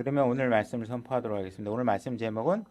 그러면 오늘 말씀을 선포하도록 하겠습니다. 오늘 말씀 제목은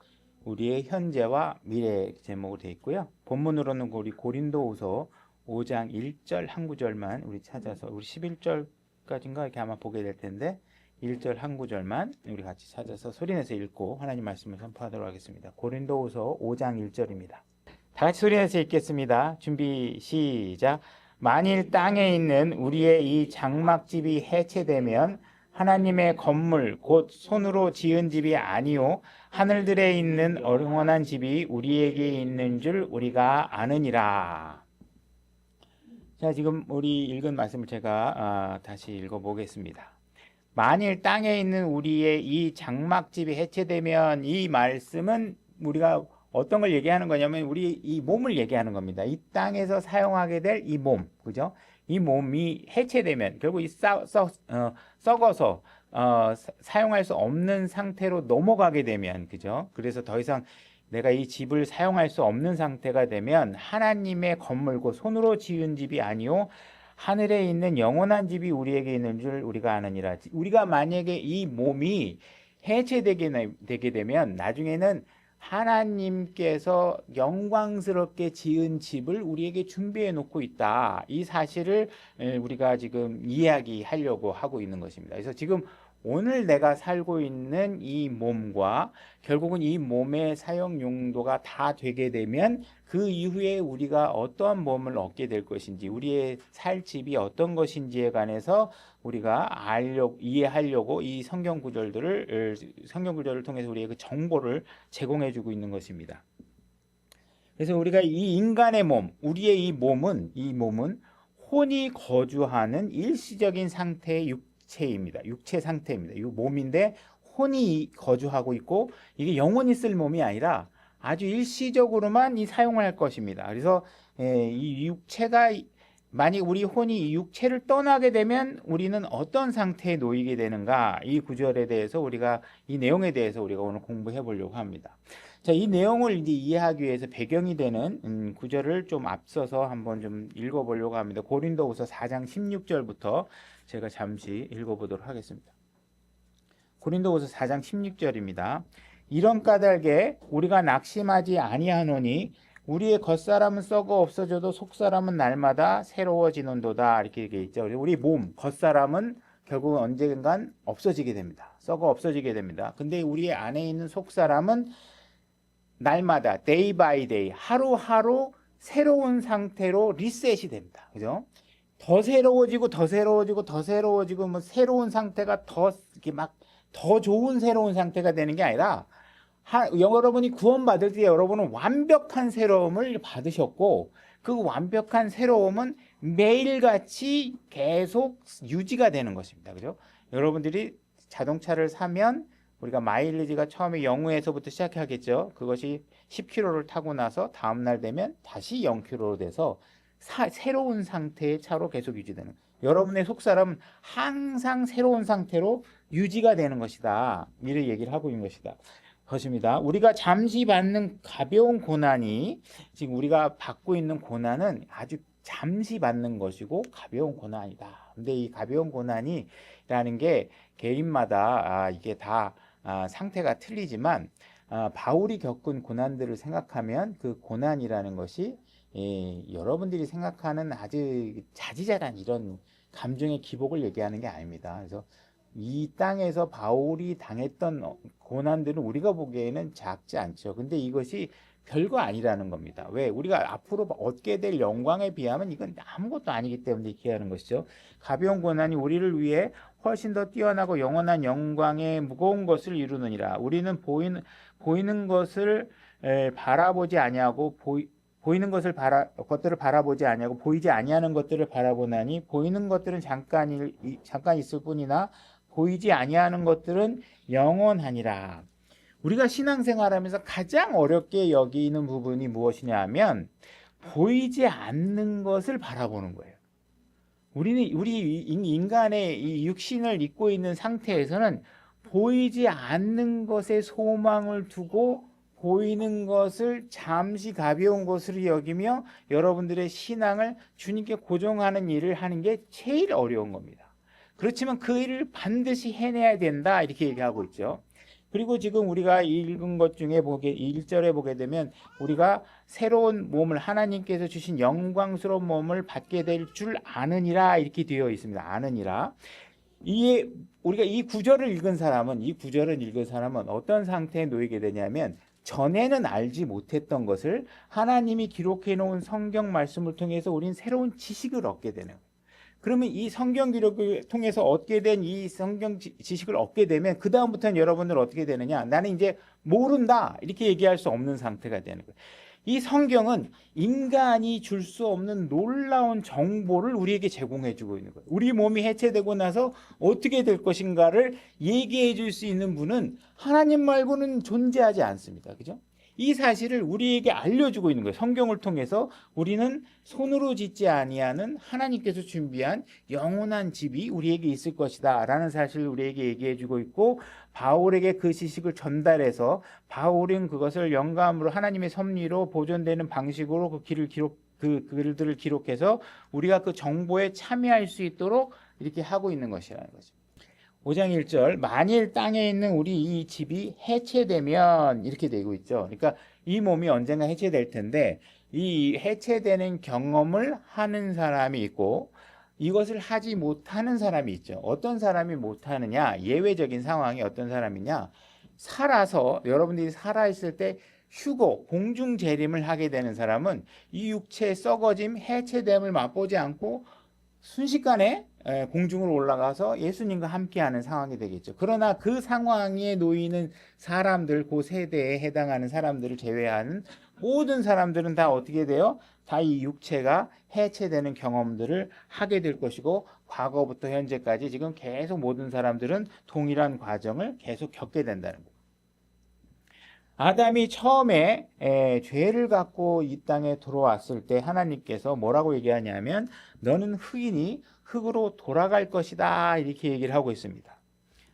우리의 현재와 미래 제목으로 되어 있고요. 본문으로는 우리 고린도후서 5장 1절 한 구절만 우리 찾아서 우리 11절까지인가 이렇게 아마 보게 될 텐데 1절 한 구절만 우리 같이 찾아서 소리내서 읽고 하나님 말씀을 선포하도록 하겠습니다. 고린도후서 5장 1절입니다. 다 같이 소리내서 읽겠습니다. 준비 시작. 만일 땅에 있는 우리의 이 장막집이 해체되면 하나님의 건물 곧 손으로 지은 집이 아니요 하늘들에 있는 영원한 집이 우리에게 있는 줄 우리가 아느니라. 자, 지금 우리 읽은 말씀을 제가 다시 읽어보겠습니다. 만일 땅에 있는 우리의 이 장막집이 해체되면, 이 말씀은 우리가 어떤 걸 얘기하는 거냐면 우리 이 몸을 얘기하는 겁니다. 이 땅에서 사용하게 될 이 몸, 그죠? 이 몸이 해체되면 결국 썩어서 사용할 수 없는 상태로 넘어가게 되면, 그죠? 그래서 더 이상 내가 이 집을 사용할 수 없는 상태가 되면 하나님의 건물고 손으로 지은 집이 아니요 하늘에 있는 영원한 집이 우리에게 있는 줄 우리가 아느니라. 우리가 만약에 이 몸이 해체되게 되면 나중에는 하나님께서 영광스럽게 지은 집을 우리에게 준비해 놓고 있다. 이 사실을 우리가 지금 이야기하려고 하고 있는 것입니다. 그래서 지금 오늘 내가 살고 있는 이 몸과 결국은 이 몸의 사용 용도가 다 되게 되면 그 이후에 우리가 어떠한 몸을 얻게 될 것인지, 우리의 살 집이 어떤 것인지에 관해서 우리가 이해하려고 이 성경 구절을 통해서 우리에게 그 정보를 제공해 주고 있는 것입니다. 그래서 우리가 이 인간의 몸, 우리의 이 몸은 혼이 거주하는 일시적인 상태의 육체입니다. 육체 상태입니다. 이 몸인데 혼이 거주하고 있고 이게 영원히 쓸 몸이 아니라 아주 일시적으로만 이 사용을 할 것입니다. 그래서 이 육체가 만약 우리 혼이 이 육체를 떠나게 되면 우리는 어떤 상태에 놓이게 되는가, 이 구절에 대해서 이 내용에 대해서 우리가 오늘 공부해 보려고 합니다. 자, 이 내용을 이제 이해하기 위해서 배경이 되는 구절을 좀 앞서서 한번 좀 읽어보려고 합니다. 고린도후서 4장 16절부터 제가 잠시 읽어보도록 하겠습니다. 고린도후서 4장 16절입니다. 이런 까닭에 우리가 낙심하지 아니하노니 우리의 겉사람은 썩어 없어져도 속사람은 날마다 새로워지는도다. 이렇게 얘기해 있죠. 우리 몸, 겉사람은 결국은 언젠간 없어지게 됩니다. 썩어 없어지게 됩니다. 근데 우리 안에 있는 속사람은 날마다 day by day 하루하루 새로운 상태로 리셋이 됩니다. 그죠? 더 새로워지고 더 새로워지고 더 새로워지고 뭐 새로운 상태가 더 이렇게 막 더 좋은 새로운 상태가 되는 게 아니라 여러분이 구원받을 때 여러분은 완벽한 새로움을 받으셨고 그 완벽한 새로움은 매일같이 계속 유지가 되는 것입니다. 그죠? 여러분들이 자동차를 사면 우리가 마일리지가 처음에 0에서부터 시작하겠죠. 그것이 10km를 타고 나서 다음날 되면 다시 0km로 돼서 새로운 상태의 차로 계속 유지되는, 여러분의 속사람은 항상 새로운 상태로 유지가 되는 것이다. 이를 얘기를 하고 있는 것입니다. 우리가 잠시 받는 가벼운 고난이, 지금 우리가 받고 있는 고난은 아주 잠시 받는 것이고 가벼운 고난이다. 근데 이 가벼운 고난이라는 게 개인마다 이게 다 상태가 틀리지만 바울이 겪은 고난들을 생각하면 그 고난이라는 것이 여러분들이 생각하는 아주 자지자란 이런 감정의 기복을 얘기하는 게 아닙니다. 그래서 이 땅에서 바울이 당했던 고난들은 우리가 보기에는 작지 않죠. 근데 이것이 별거 아니라는 겁니다. 왜? 우리가 앞으로 얻게 될 영광에 비하면 이건 아무것도 아니기 때문에 얘기하는 것이죠. 가벼운 고난이 우리를 위해 훨씬 더 뛰어나고 영원한 영광의 무거운 것을 이루느니라. 우리는 보이는 것을 바라보지 아니하고 보이는 것들을 바라보지 아니하고 보이지 아니하는 것들을 바라보나니 보이는 것들은 잠깐 있을 뿐이나 보이지 아니하는 것들은 영원하니라. 우리가 신앙생활하면서 가장 어렵게 여기는 부분이 무엇이냐 하면 보이지 않는 것을 바라보는 거예요. 우리 인간의 이 육신을 입고 있는 상태에서는 보이지 않는 것에 소망을 두고 보이는 것을 잠시 가벼운 것으로 여기며 여러분들의 신앙을 주님께 고정하는 일을 하는 게 제일 어려운 겁니다. 그렇지만 그 일을 반드시 해내야 된다 이렇게 얘기하고 있죠. 그리고 지금 우리가 읽은 것 중에 1절에 보게 되면 우리가 새로운 몸을 하나님께서 주신 영광스러운 몸을 받게 될 줄 아느니라 이렇게 되어 있습니다. 아느니라. 이에 우리가 이 구절을 읽은 사람은 어떤 상태에 놓이게 되냐면 전에는 알지 못했던 것을 하나님이 기록해 놓은 성경 말씀을 통해서 우린 새로운 지식을 얻게 되는 거예요. 그러면 이 성경 기록을 통해서 얻게 된 이 성경 지식을 얻게 되면 그 다음부터는 여러분들 어떻게 되느냐? 나는 이제 모른다 이렇게 얘기할 수 없는 상태가 되는 거예요. 이 성경은 인간이 줄 수 없는 놀라운 정보를 우리에게 제공해 주고 있는 거예요. 우리 몸이 해체되고 나서 어떻게 될 것인가를 얘기해 줄 수 있는 분은 하나님 말고는 존재하지 않습니다. 그죠? 이 사실을 우리에게 알려주고 있는 거예요. 성경을 통해서 우리는 손으로 짓지 아니하는 하나님께서 준비한 영원한 집이 우리에게 있을 것이다 라는 사실을 우리에게 얘기해주고 있고, 바울에게 그 지식을 전달해서 바울은 그것을 영감으로 하나님의 섭리로 보존되는 방식으로 그 글들을 기록해서 우리가 그 정보에 참여할 수 있도록 이렇게 하고 있는 것이라는 거죠. 5장 1절, 만일 땅에 있는 우리 이 집이 해체되면 이렇게 되고 있죠. 그러니까 이 몸이 언젠가 해체될 텐데 이 해체되는 경험을 하는 사람이 있고 이것을 하지 못하는 사람이 있죠. 어떤 사람이 못하느냐? 예외적인 상황이 어떤 사람이냐? 여러분들이 살아있을 때 휴고, 공중 재림을 하게 되는 사람은 이 육체의 썩어짐, 해체됨을 맛보지 않고 순식간에 공중으로 올라가서 예수님과 함께하는 상황이 되겠죠. 그러나 그 상황에 놓이는 사람들, 그 세대에 해당하는 사람들을 제외하는 모든 사람들은 다 어떻게 돼요? 다 이 육체가 해체되는 경험들을 하게 될 것이고, 과거부터 현재까지 지금 계속 모든 사람들은 동일한 과정을 계속 겪게 된다는 거예요. 아담이 처음에 죄를 갖고 이 땅에 들어왔을 때 하나님께서 뭐라고 얘기하냐면 너는 흑이니 흙으로 돌아갈 것이다 이렇게 얘기를 하고 있습니다.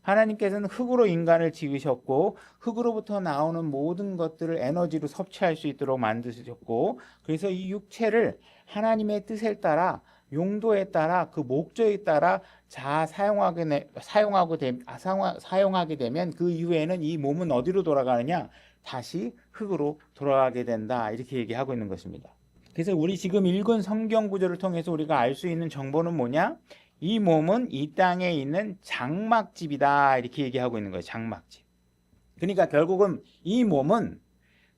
하나님께서는 흙으로 인간을 지으셨고 흙으로부터 나오는 모든 것들을 에너지로 섭취할 수 있도록 만드셨고, 그래서 이 육체를 하나님의 뜻에 따라 용도에 따라 그 목적에 따라 사용하게 되면 그 이후에는 이 몸은 어디로 돌아가느냐? 다시 흙으로 돌아가게 된다 이렇게 얘기하고 있는 것입니다. 그래서 우리 지금 읽은 성경 구절을 통해서 우리가 알 수 있는 정보는 뭐냐? 이 몸은 이 땅에 있는 장막집이다 이렇게 얘기하고 있는 거예요. 장막집. 그러니까 결국은 이 몸은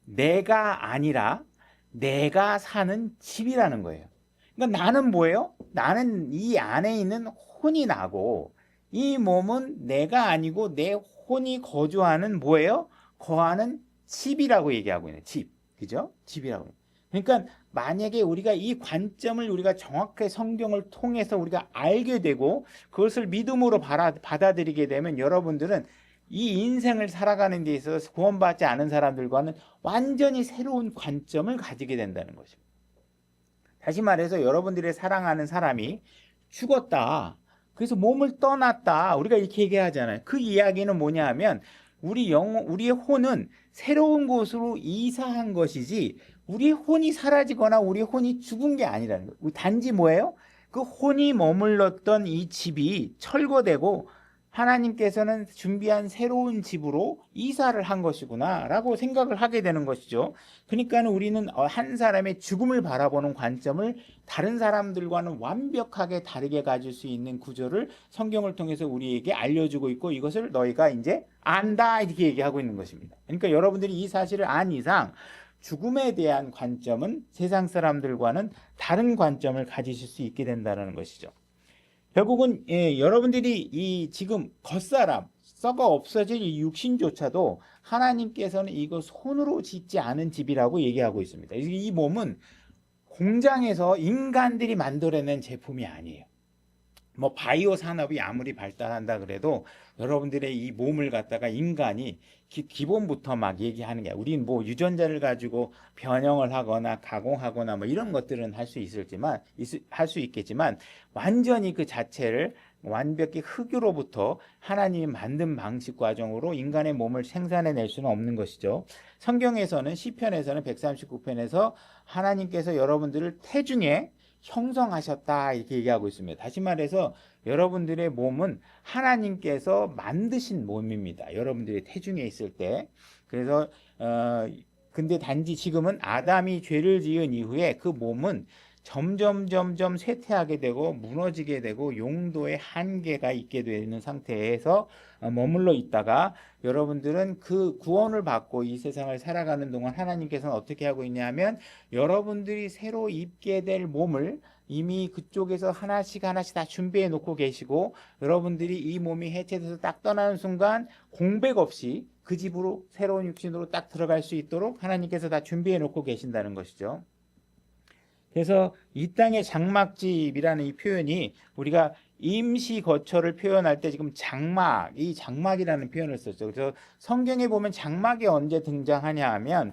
내가 아니라 내가 사는 집이라는 거예요. 그러니까 나는 뭐예요? 나는 이 안에 있는 혼이 나고, 이 몸은 내가 아니고 내 혼이 거주하는 뭐예요? 거하는 집이라고 얘기하고 있는 집. 그죠? 집이라고. 그러니까 만약에 우리가 이 관점을 우리가 정확하게 성경을 통해서 우리가 알게 되고 그것을 믿음으로 받아들이게 되면 여러분들은 이 인생을 살아가는 데 있어서 구원받지 않은 사람들과는 완전히 새로운 관점을 가지게 된다는 것입니다. 다시 말해서 여러분들의 사랑하는 사람이 죽었다. 그래서 몸을 떠났다. 우리가 이렇게 얘기하잖아요. 그 이야기는 뭐냐 하면 우리의 혼은 새로운 곳으로 이사한 것이지 우리의 혼이 사라지거나 우리의 혼이 죽은 게 아니라는 거예요. 단지 뭐예요? 그 혼이 머물렀던 이 집이 철거되고 하나님께서는 준비한 새로운 집으로 이사를 한 것이구나 라고 생각을 하게 되는 것이죠. 그러니까 우리는 한 사람의 죽음을 바라보는 관점을 다른 사람들과는 완벽하게 다르게 가질 수 있는 구조를 성경을 통해서 우리에게 알려주고 있고, 이것을 너희가 이제 안다 이렇게 얘기하고 있는 것입니다. 그러니까 여러분들이 이 사실을 안 이상 죽음에 대한 관점은 세상 사람들과는 다른 관점을 가지실 수 있게 된다는 것이죠. 결국은 여러분들이 이 지금 겉사람 썩어 없어질 이 육신조차도 하나님께서는 이거 손으로 짓지 않은 집이라고 얘기하고 있습니다. 이 몸은 공장에서 인간들이 만들어낸 제품이 아니에요. 뭐 바이오 산업이 아무리 발달한다 그래도 여러분들의 이 몸을 갖다가 인간이 기본부터 막 얘기하는 게, 우린 뭐 유전자를 가지고 변형을 하거나 가공하거나 뭐 이런 것들은 할 수 있겠지만 완전히 그 자체를 완벽히 흙으로부터 하나님이 만든 방식 과정으로 인간의 몸을 생산해낼 수는 없는 것이죠. 성경에서는 시편에서는 139편에서 하나님께서 여러분들을 태중에 형성하셨다 이렇게 얘기하고 있습니다. 다시 말해서 여러분들의 몸은 하나님께서 만드신 몸입니다. 여러분들이 태중에 있을 때. 그래서 근데 단지 지금은 아담이 죄를 지은 이후에 그 몸은 점점 쇠퇴하게 되고 무너지게 되고 용도의 한계가 있게 되는 상태에서 머물러 있다가 여러분들은 그 구원을 받고 이 세상을 살아가는 동안 하나님께서는 어떻게 하고 있냐면 여러분들이 새로 입게 될 몸을 이미 그쪽에서 하나씩 다 준비해 놓고 계시고 여러분들이 이 몸이 해체돼서 딱 떠나는 순간 공백 없이 그 집으로 새로운 육신으로 딱 들어갈 수 있도록 하나님께서 다 준비해 놓고 계신다는 것이죠. 그래서 이 땅의 장막집이라는 이 표현이 우리가 임시 거처를 표현할 때 지금 장막, 이 장막이라는 표현을 썼죠. 그래서 성경에 보면 장막이 언제 등장하냐 하면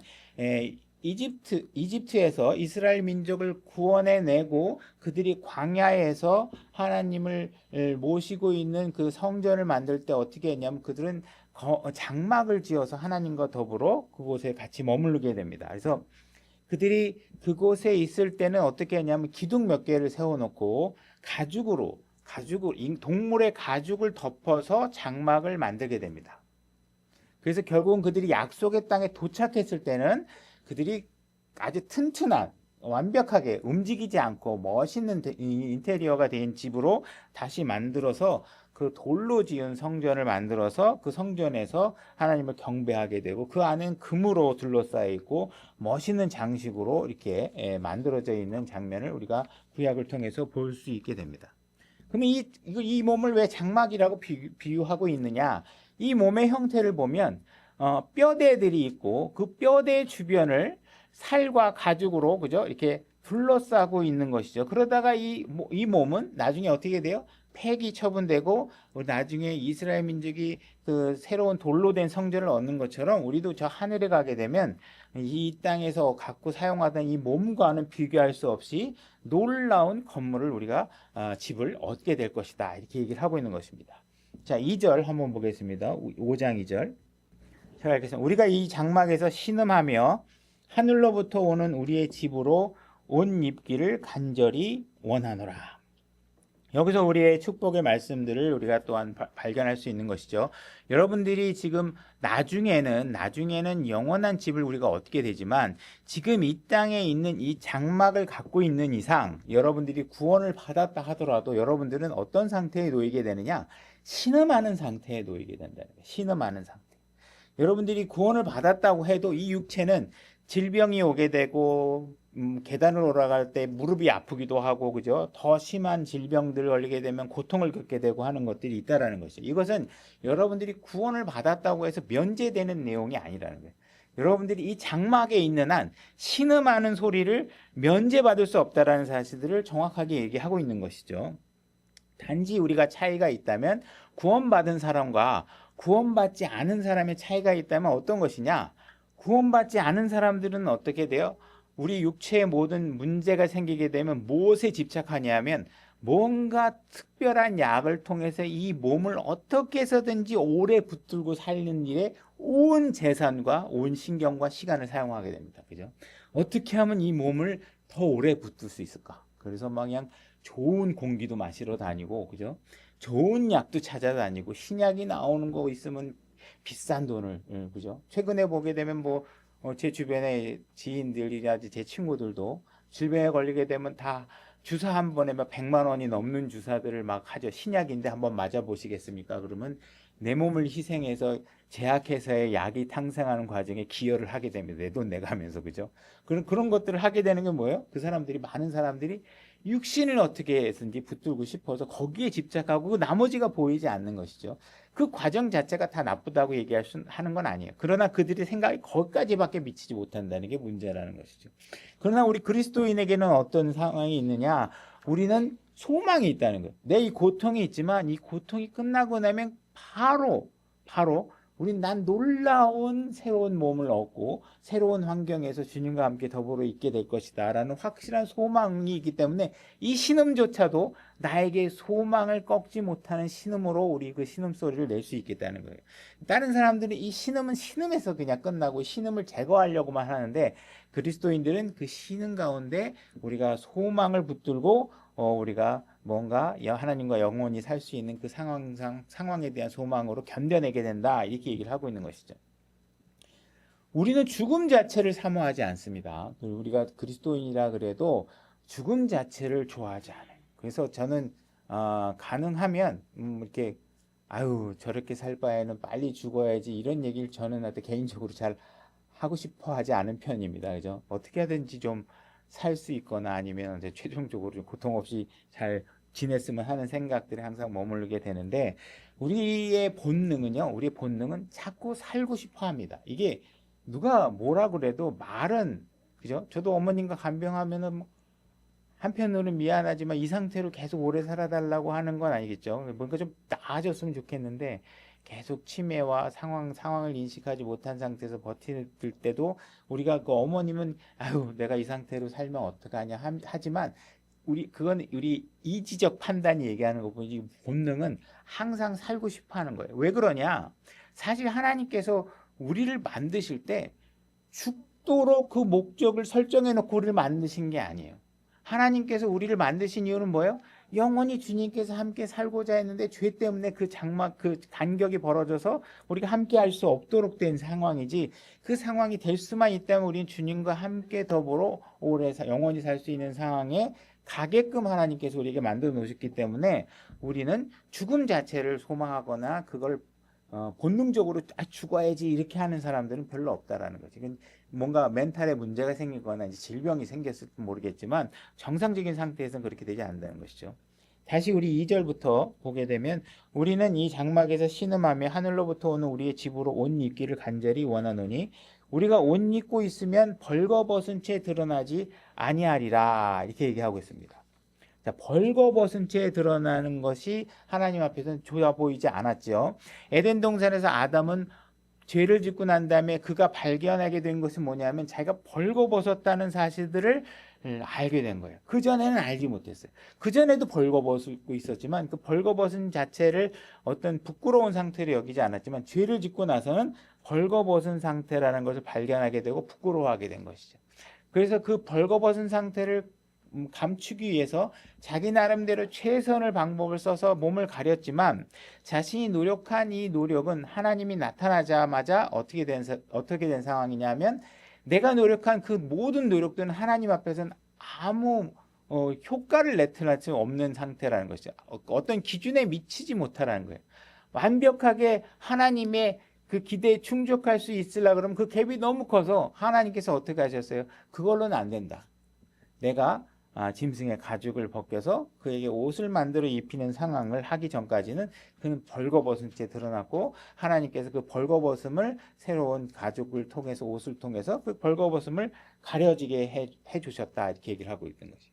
이집트에서 이스라엘 민족을 구원해내고 그들이 광야에서 하나님을 모시고 있는 그 성전을 만들 때 어떻게 했냐면 그들은 장막을 지어서 하나님과 더불어 그곳에 같이 머무르게 됩니다. 그래서 그들이 그곳에 있을 때는 어떻게 했냐면 기둥 몇 개를 세워놓고 동물의 가죽을 덮어서 장막을 만들게 됩니다. 그래서 결국은 그들이 약속의 땅에 도착했을 때는 그들이 아주 튼튼한 완벽하게 움직이지 않고 멋있는 인테리어가 된 집으로 다시 만들어서 그 돌로 지은 성전을 만들어서 그 성전에서 하나님을 경배하게 되고 그 안은 금으로 둘러싸여 있고 멋있는 장식으로 이렇게 만들어져 있는 장면을 우리가 구약을 통해서 볼 수 있게 됩니다. 그러면 이 몸을 왜 장막이라고 비유하고 있느냐? 이 몸의 형태를 보면 뼈대들이 있고 그 뼈대 주변을 살과 가죽으로 그죠? 이렇게 둘러싸고 있는 것이죠. 그러다가 이 몸은 나중에 어떻게 돼요? 폐기 처분되고 나중에 이스라엘 민족이 그 새로운 돌로 된 성전을 얻는 것처럼 우리도 저 하늘에 가게 되면 이 땅에서 갖고 사용하던 이 몸과는 비교할 수 없이 놀라운 건물을 우리가 집을 얻게 될 것이다. 이렇게 얘기를 하고 있는 것입니다. 자, 2절 한번 보겠습니다. 5장 2절. 자, 알겠습니다. 우리가 이 장막에서 신음하며 하늘로부터 오는 우리의 집으로 옷 입기를 간절히 원하노라. 여기서 우리의 축복의 말씀들을 우리가 또한 발견할 수 있는 것이죠. 여러분들이 지금 나중에는 영원한 집을 우리가 얻게 되지만 지금 이 땅에 있는 이 장막을 갖고 있는 이상 여러분들이 구원을 받았다 하더라도 여러분들은 어떤 상태에 놓이게 되느냐? 신음하는 상태에 놓이게 된다는 거예요. 신음하는 상태. 여러분들이 구원을 받았다고 해도 이 육체는 질병이 오게 되고 계단을 올라갈 때 무릎이 아프기도 하고 그죠? 더 심한 질병들을 걸리게 되면 고통을 겪게 되고 하는 것들이 있다라는 것이죠. 이것은 여러분들이 구원을 받았다고 해서 면제되는 내용이 아니라는 거예요. 여러분들이 이 장막에 있는 한 신음하는 소리를 면제받을 수 없다라는 사실들을 정확하게 얘기하고 있는 것이죠. 단지 우리가 차이가 있다면 구원받은 사람과 구원받지 않은 사람의 차이가 있다면 어떤 것이냐? 구원받지 않은 사람들은 어떻게 돼요? 우리 육체에 모든 문제가 생기게 되면 무엇에 집착하냐면 뭔가 특별한 약을 통해서 이 몸을 어떻게 해서든지 오래 붙들고 살리는 일에 온 재산과 온 신경과 시간을 사용하게 됩니다. 그죠? 어떻게 하면 이 몸을 더 오래 붙들 수 있을까? 그래서 막 그냥 좋은 공기도 마시러 다니고, 그죠? 좋은 약도 찾아다니고, 신약이 나오는 거 있으면 비싼 돈을, 그죠? 최근에 보게 되면 제 주변의 지인들이라든지 제 친구들도 질병에 걸리게 되면 다 주사 한 번에 막 100만 원이 넘는 주사들을 막 하죠. 신약인데 한번 맞아 보시겠습니까? 그러면 내 몸을 희생해서 제약회사의 약이 탄생하는 과정에 기여를 하게 됩니다. 내 돈 내가 하면서, 그죠? 그런 것들을 하게 되는 게 뭐예요? 많은 사람들이 육신을 어떻게 해서든지 붙들고 싶어서 거기에 집착하고 나머지가 보이지 않는 것이죠. 그 과정 자체가 다 나쁘다고 하는 건 아니에요. 그러나 그들의 생각이 거기까지밖에 미치지 못한다는 게 문제라는 것이죠. 그러나 우리 그리스도인에게는 어떤 상황이 있느냐? 우리는 소망이 있다는 거예요. 내 이 고통이 있지만 이 고통이 끝나고 나면 바로 우린 난 놀라운 새로운 몸을 얻고 새로운 환경에서 주님과 함께 더불어 있게 될 것이다 라는 확실한 소망이 있기 때문에 이 신음조차도 나에게 소망을 꺾지 못하는 신음으로 우리 그 신음소리를 낼 수 있겠다는 거예요. 다른 사람들은 이 신음은 신음에서 그냥 끝나고 신음을 제거하려고만 하는데 그리스도인들은 그 신음 가운데 우리가 소망을 붙들고 우리가 뭔가 하나님과 영원히 살 수 있는 그 상황에 대한 소망으로 견뎌내게 된다. 이렇게 얘기를 하고 있는 것이죠. 우리는 죽음 자체를 사모하지 않습니다. 우리가 그리스도인이라 그래도 죽음 자체를 좋아하지 않아요. 그래서 저는 가능하면 이렇게 아유 저렇게 살 바에는 빨리 죽어야지 이런 얘기를 저는 개인적으로 잘 하고 싶어 하지 않은 편입니다. 그죠? 어떻게 하든지 좀 살 수 있거나 아니면 이제 최종적으로 좀 고통 없이 잘 지냈으면 하는 생각들이 항상 머무르게 되는데 우리의 본능은 자꾸 살고 싶어 합니다. 이게 누가 뭐라 그래도 말은 그죠? 저도 어머님과 간병하면은 한편으로는 미안하지만 이 상태로 계속 오래 살아달라고 하는 건 아니겠죠. 뭔가 좀 나아졌으면 좋겠는데 계속 치매와 상황을 인식하지 못한 상태에서 버틸 때도 우리가 그 어머님은 아유 내가 이 상태로 살면 어떡하냐 하지만 그건 우리 이지적 판단이 얘기하는 거고 본능은 항상 살고 싶어 하는 거예요. 왜 그러냐? 사실 하나님께서 우리를 만드실 때 죽도록 그 목적을 설정해 놓고 우리를 만드신 게 아니에요. 하나님께서 우리를 만드신 이유는 뭐예요? 영원히 주님께서 함께 살고자 했는데 죄 때문에 그 장막 그 간격이 벌어져서 우리가 함께 할 수 없도록 된 상황이지 그 상황이 될 수만 있다면 우리는 주님과 함께 더불어 영원히 살 수 있는 상황에 가게끔 하나님께서 우리에게 만들어 놓으셨기 때문에 우리는 죽음 자체를 소망하거나 그걸 본능적으로 죽어야지 이렇게 하는 사람들은 별로 없다라는 거지. 뭔가 멘탈에 문제가 생기거나 이제 질병이 생겼을 지 모르겠지만 정상적인 상태에서는 그렇게 되지 않는다는 것이죠. 다시 우리 2절부터 보게 되면 우리는 이 장막에서 신음하며 하늘로부터 오는 우리의 집으로 옷 입기를 간절히 원하노니 우리가 옷 입고 있으면 벌거벗은 채 드러나지 아니하리라 이렇게 얘기하고 있습니다. 자, 벌거벗은 채 드러나는 것이 하나님 앞에서는 좋아 보이지 않았죠. 에덴 동산에서 아담은 죄를 짓고 난 다음에 그가 발견하게 된 것은 뭐냐면 자기가 벌거벗었다는 사실들을 알게 된 거예요. 그전에는 알지 못했어요. 그전에도 벌거벗고 있었지만 그 벌거벗은 자체를 어떤 부끄러운 상태로 여기지 않았지만 죄를 짓고 나서는 벌거벗은 상태라는 것을 발견하게 되고 부끄러워하게 된 것이죠. 그래서 그 벌거벗은 상태를 감추기 위해서 자기 나름대로 최선의 방법을 써서 몸을 가렸지만 자신이 노력한 이 노력은 하나님이 나타나자마자 어떻게 된 상황이냐면 내가 노력한 그 모든 노력들은 하나님 앞에서는 아무 효과를 나타낼 수 없는 상태라는 것이죠. 어떤 기준에 미치지 못하라는 거예요. 완벽하게 하나님의 그 기대에 충족할 수 있으려 그러면 그 갭이 너무 커서 하나님께서 어떻게 하셨어요? 그걸로는 안 된다. 내가 짐승의 가죽을 벗겨서 그에게 옷을 만들어 입히는 상황을 하기 전까지는 그는 벌거벗은 채 드러났고 하나님께서 그 벌거벗음을 새로운 가죽을 통해서 옷을 통해서 그 벌거벗음을 가려지게 해 주셨다 이렇게 얘기를 하고 있는 거죠.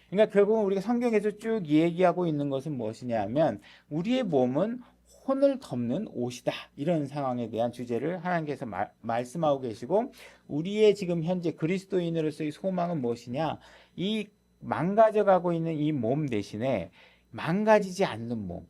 그러니까 결국은 우리가 성경에서 쭉 얘기하고 있는 것은 무엇이냐면 우리의 몸은 혼을 덮는 옷이다 이런 상황에 대한 주제를 하나님께서 말씀하고 계시고 우리의 지금 현재 그리스도인으로서의 소망은 무엇이냐 이 망가져가고 있는 이 몸 대신에 망가지지 않는 몸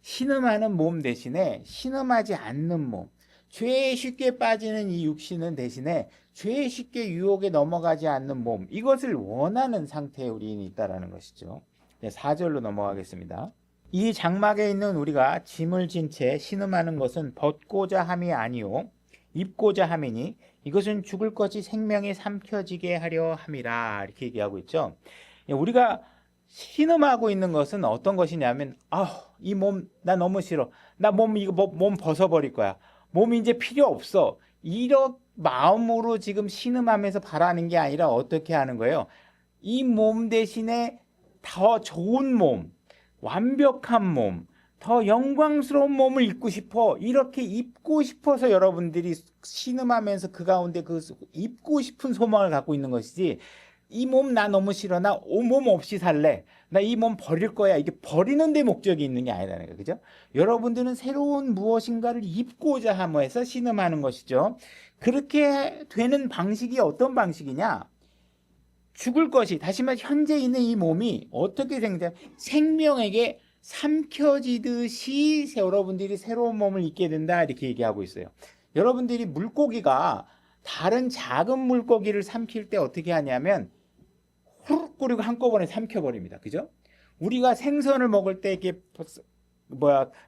신음하는 몸 대신에 신음하지 않는 몸 죄에 쉽게 빠지는 이 육신은 대신에 죄에 쉽게 유혹에 넘어가지 않는 몸 이것을 원하는 상태에 우리는 있다라는 것이죠. 4절로 넘어가겠습니다. 이 장막에 있는 우리가 짐을 진 채 신음하는 것은 벗고자 함이 아니요 입고자 함이니 이것은 죽을 것이 생명이 삼켜지게 하려 함이라 이렇게 얘기하고 있죠. 우리가 신음하고 있는 것은 어떤 것이냐면 이 몸 나 너무 싫어. 나 몸 벗어버릴 거야. 몸이 이제 필요 없어. 이런 마음으로 지금 신음하면서 바라는 게 아니라 어떻게 하는 거예요? 이 몸 대신에 더 좋은 몸 완벽한 몸, 더 영광스러운 몸을 입고 싶어. 이렇게 입고 싶어서 여러분들이 신음하면서 그 가운데 그 입고 싶은 소망을 갖고 있는 것이지 이 몸 나 너무 싫어. 나 몸 없이 살래. 나 이 몸 버릴 거야. 이게 버리는 데 목적이 있는 게 아니라는 거예요. 그죠? 여러분들은 새로운 무엇인가를 입고자 함에서 신음하는 것이죠. 그렇게 되는 방식이 어떤 방식이냐? 죽을 것이 다시 말해 현재 있는 이 몸이 어떻게 생명에게 삼켜지듯이 여러분들이 새로운 몸을 입게 된다 이렇게 얘기하고 있어요. 여러분들이 물고기가 다른 작은 물고기를 삼킬 때 어떻게 하냐면 후루룩 거리고 한꺼번에 삼켜버립니다. 그죠? 우리가 생선을 먹을 때 이게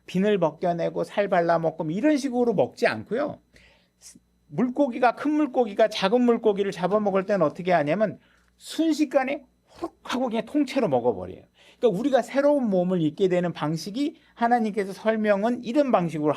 비늘 벗겨내고 살 발라 먹고 뭐 이런 식으로 먹지 않고요. 물고기가 큰 물고기가 작은 물고기를 잡아 먹을 때는 어떻게 하냐면 순식간에 훅 하고 그냥 통째로 먹어버려요. 그러니까 우리가 새로운 몸을 입게 되는 방식이 하나님께서 설명은 이런 방식으로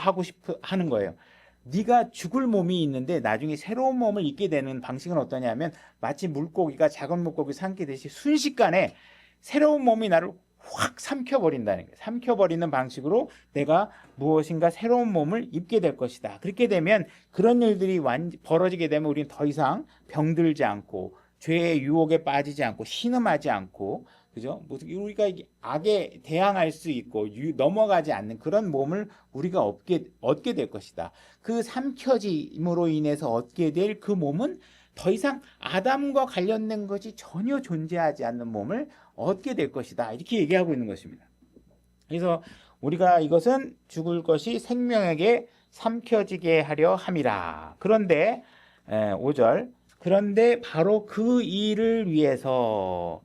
하는 거예요. 네가 죽을 몸이 있는데 나중에 새로운 몸을 입게 되는 방식은 어떠냐면 마치 물고기가 작은 물고기 삼키듯이 순식간에 새로운 몸이 나를 확 삼켜버린다는 거예요. 삼켜버리는 방식으로 내가 무엇인가 새로운 몸을 입게 될 것이다. 그렇게 되면 그런 일들이 벌어지게 되면 우리는 더 이상 병들지 않고 죄의 유혹에 빠지지 않고 신음하지 않고, 그죠? 우리가 악에 대항할 수 있고 넘어가지 않는 그런 몸을 우리가 얻게 될 것이다. 그 삼켜짐으로 인해서 얻게 될 그 몸은 더 이상 아담과 관련된 것이 전혀 존재하지 않는 몸을 얻게 될 것이다. 이렇게 얘기하고 있는 것입니다. 그래서 우리가 이것은 죽을 것이 생명에게 삼켜지게 하려 함이라. 그런데 5절 그런데 바로 그 일을 위해서가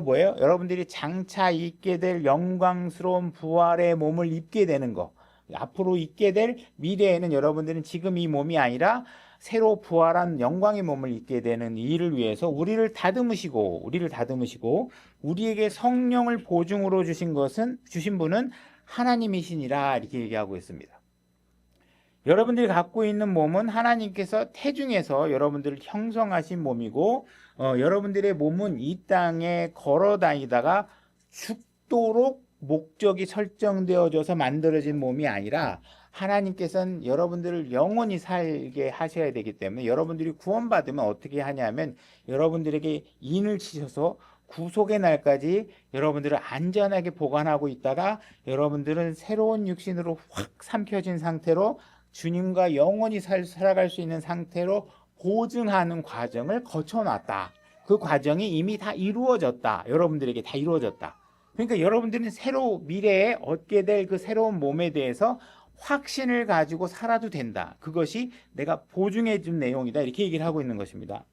뭐예요? 여러분들이 장차 입게 될 영광스러운 부활의 몸을 입게 되는 거. 앞으로 입게 될 미래에는 여러분들은 지금 이 몸이 아니라 새로 부활한 영광의 몸을 입게 되는 일을 위해서 우리를 다듬으시고 우리에게 성령을 보증으로 주신 분은 하나님이시니라 이렇게 얘기하고 있습니다. 여러분들이 갖고 있는 몸은 하나님께서 태중에서 여러분들을 형성하신 몸이고 여러분들의 몸은 이 땅에 걸어 다니다가 죽도록 목적이 설정되어져서 만들어진 몸이 아니라 하나님께서는 여러분들을 영원히 살게 하셔야 되기 때문에 여러분들이 구원받으면 어떻게 하냐면 여러분들에게 인을 치셔서 구속의 날까지 여러분들을 안전하게 보관하고 있다가 여러분들은 새로운 육신으로 확 삼켜진 상태로 주님과 영원히 살아갈 수 있는 상태로 보증하는 과정을 거쳐놨다. 그 과정이 이미 다 이루어졌다. 여러분들에게 다 이루어졌다. 그러니까 여러분들은 미래에 얻게 될 그 새로운 몸에 대해서 확신을 가지고 살아도 된다. 그것이 내가 보증해 준 내용이다. 이렇게 얘기를 하고 있는 것입니다.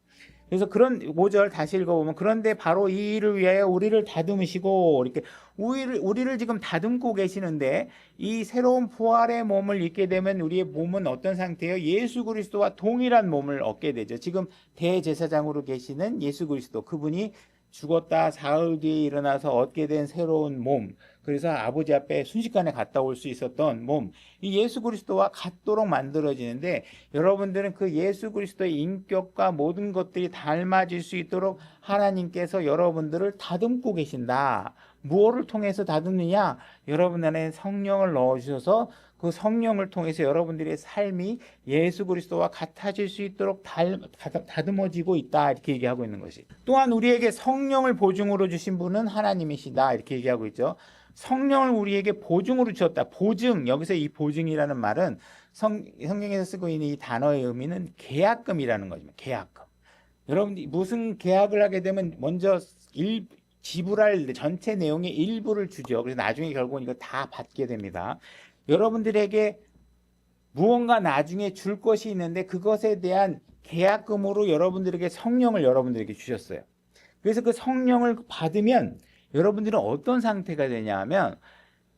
그래서 그런 5절 다시 읽어보면 그런데 바로 이 일을 위하여 우리를 다듬으시고 이렇게 우리를 지금 다듬고 계시는데 이 새로운 부활의 몸을 입게 되면 우리의 몸은 어떤 상태예요? 예수 그리스도와 동일한 몸을 얻게 되죠. 지금 대제사장으로 계시는 예수 그리스도 그분이 죽었다 사흘 뒤에 일어나서 얻게 된 새로운 몸, 그래서 아버지 앞에 순식간에 갔다 올 수 있었던 몸, 이 예수 그리스도와 같도록 만들어지는데 여러분들은 그 예수 그리스도의 인격과 모든 것들이 닮아질 수 있도록 하나님께서 여러분들을 다듬고 계신다. 무엇을 통해서 다듬느냐? 여러분 안에 성령을 넣어주셔서 그 성령을 통해서 여러분들의 삶이 예수 그리스도와 같아질 수 있도록 다듬어지고 있다. 이렇게 얘기하고 있는 것이. 또한 우리에게 성령을 보증으로 주신 분은 하나님이시다. 이렇게 얘기하고 있죠. 성령을 우리에게 보증으로 주셨다. 보증, 여기서 이 보증이라는 말은 성경에서 쓰고 있는 이 단어의 의미는 계약금이라는 거죠. 계약금. 여러분들이 무슨 계약을 하게 되면 먼저 지불할 전체 내용의 일부를 주죠. 그래서 나중에 결국은 이거 다 받게 됩니다. 여러분들에게 무언가 나중에 줄 것이 있는데 그것에 대한 계약금으로 여러분들에게 성령을 여러분들에게 주셨어요. 그래서 그 성령을 받으면 여러분들은 어떤 상태가 되냐 하면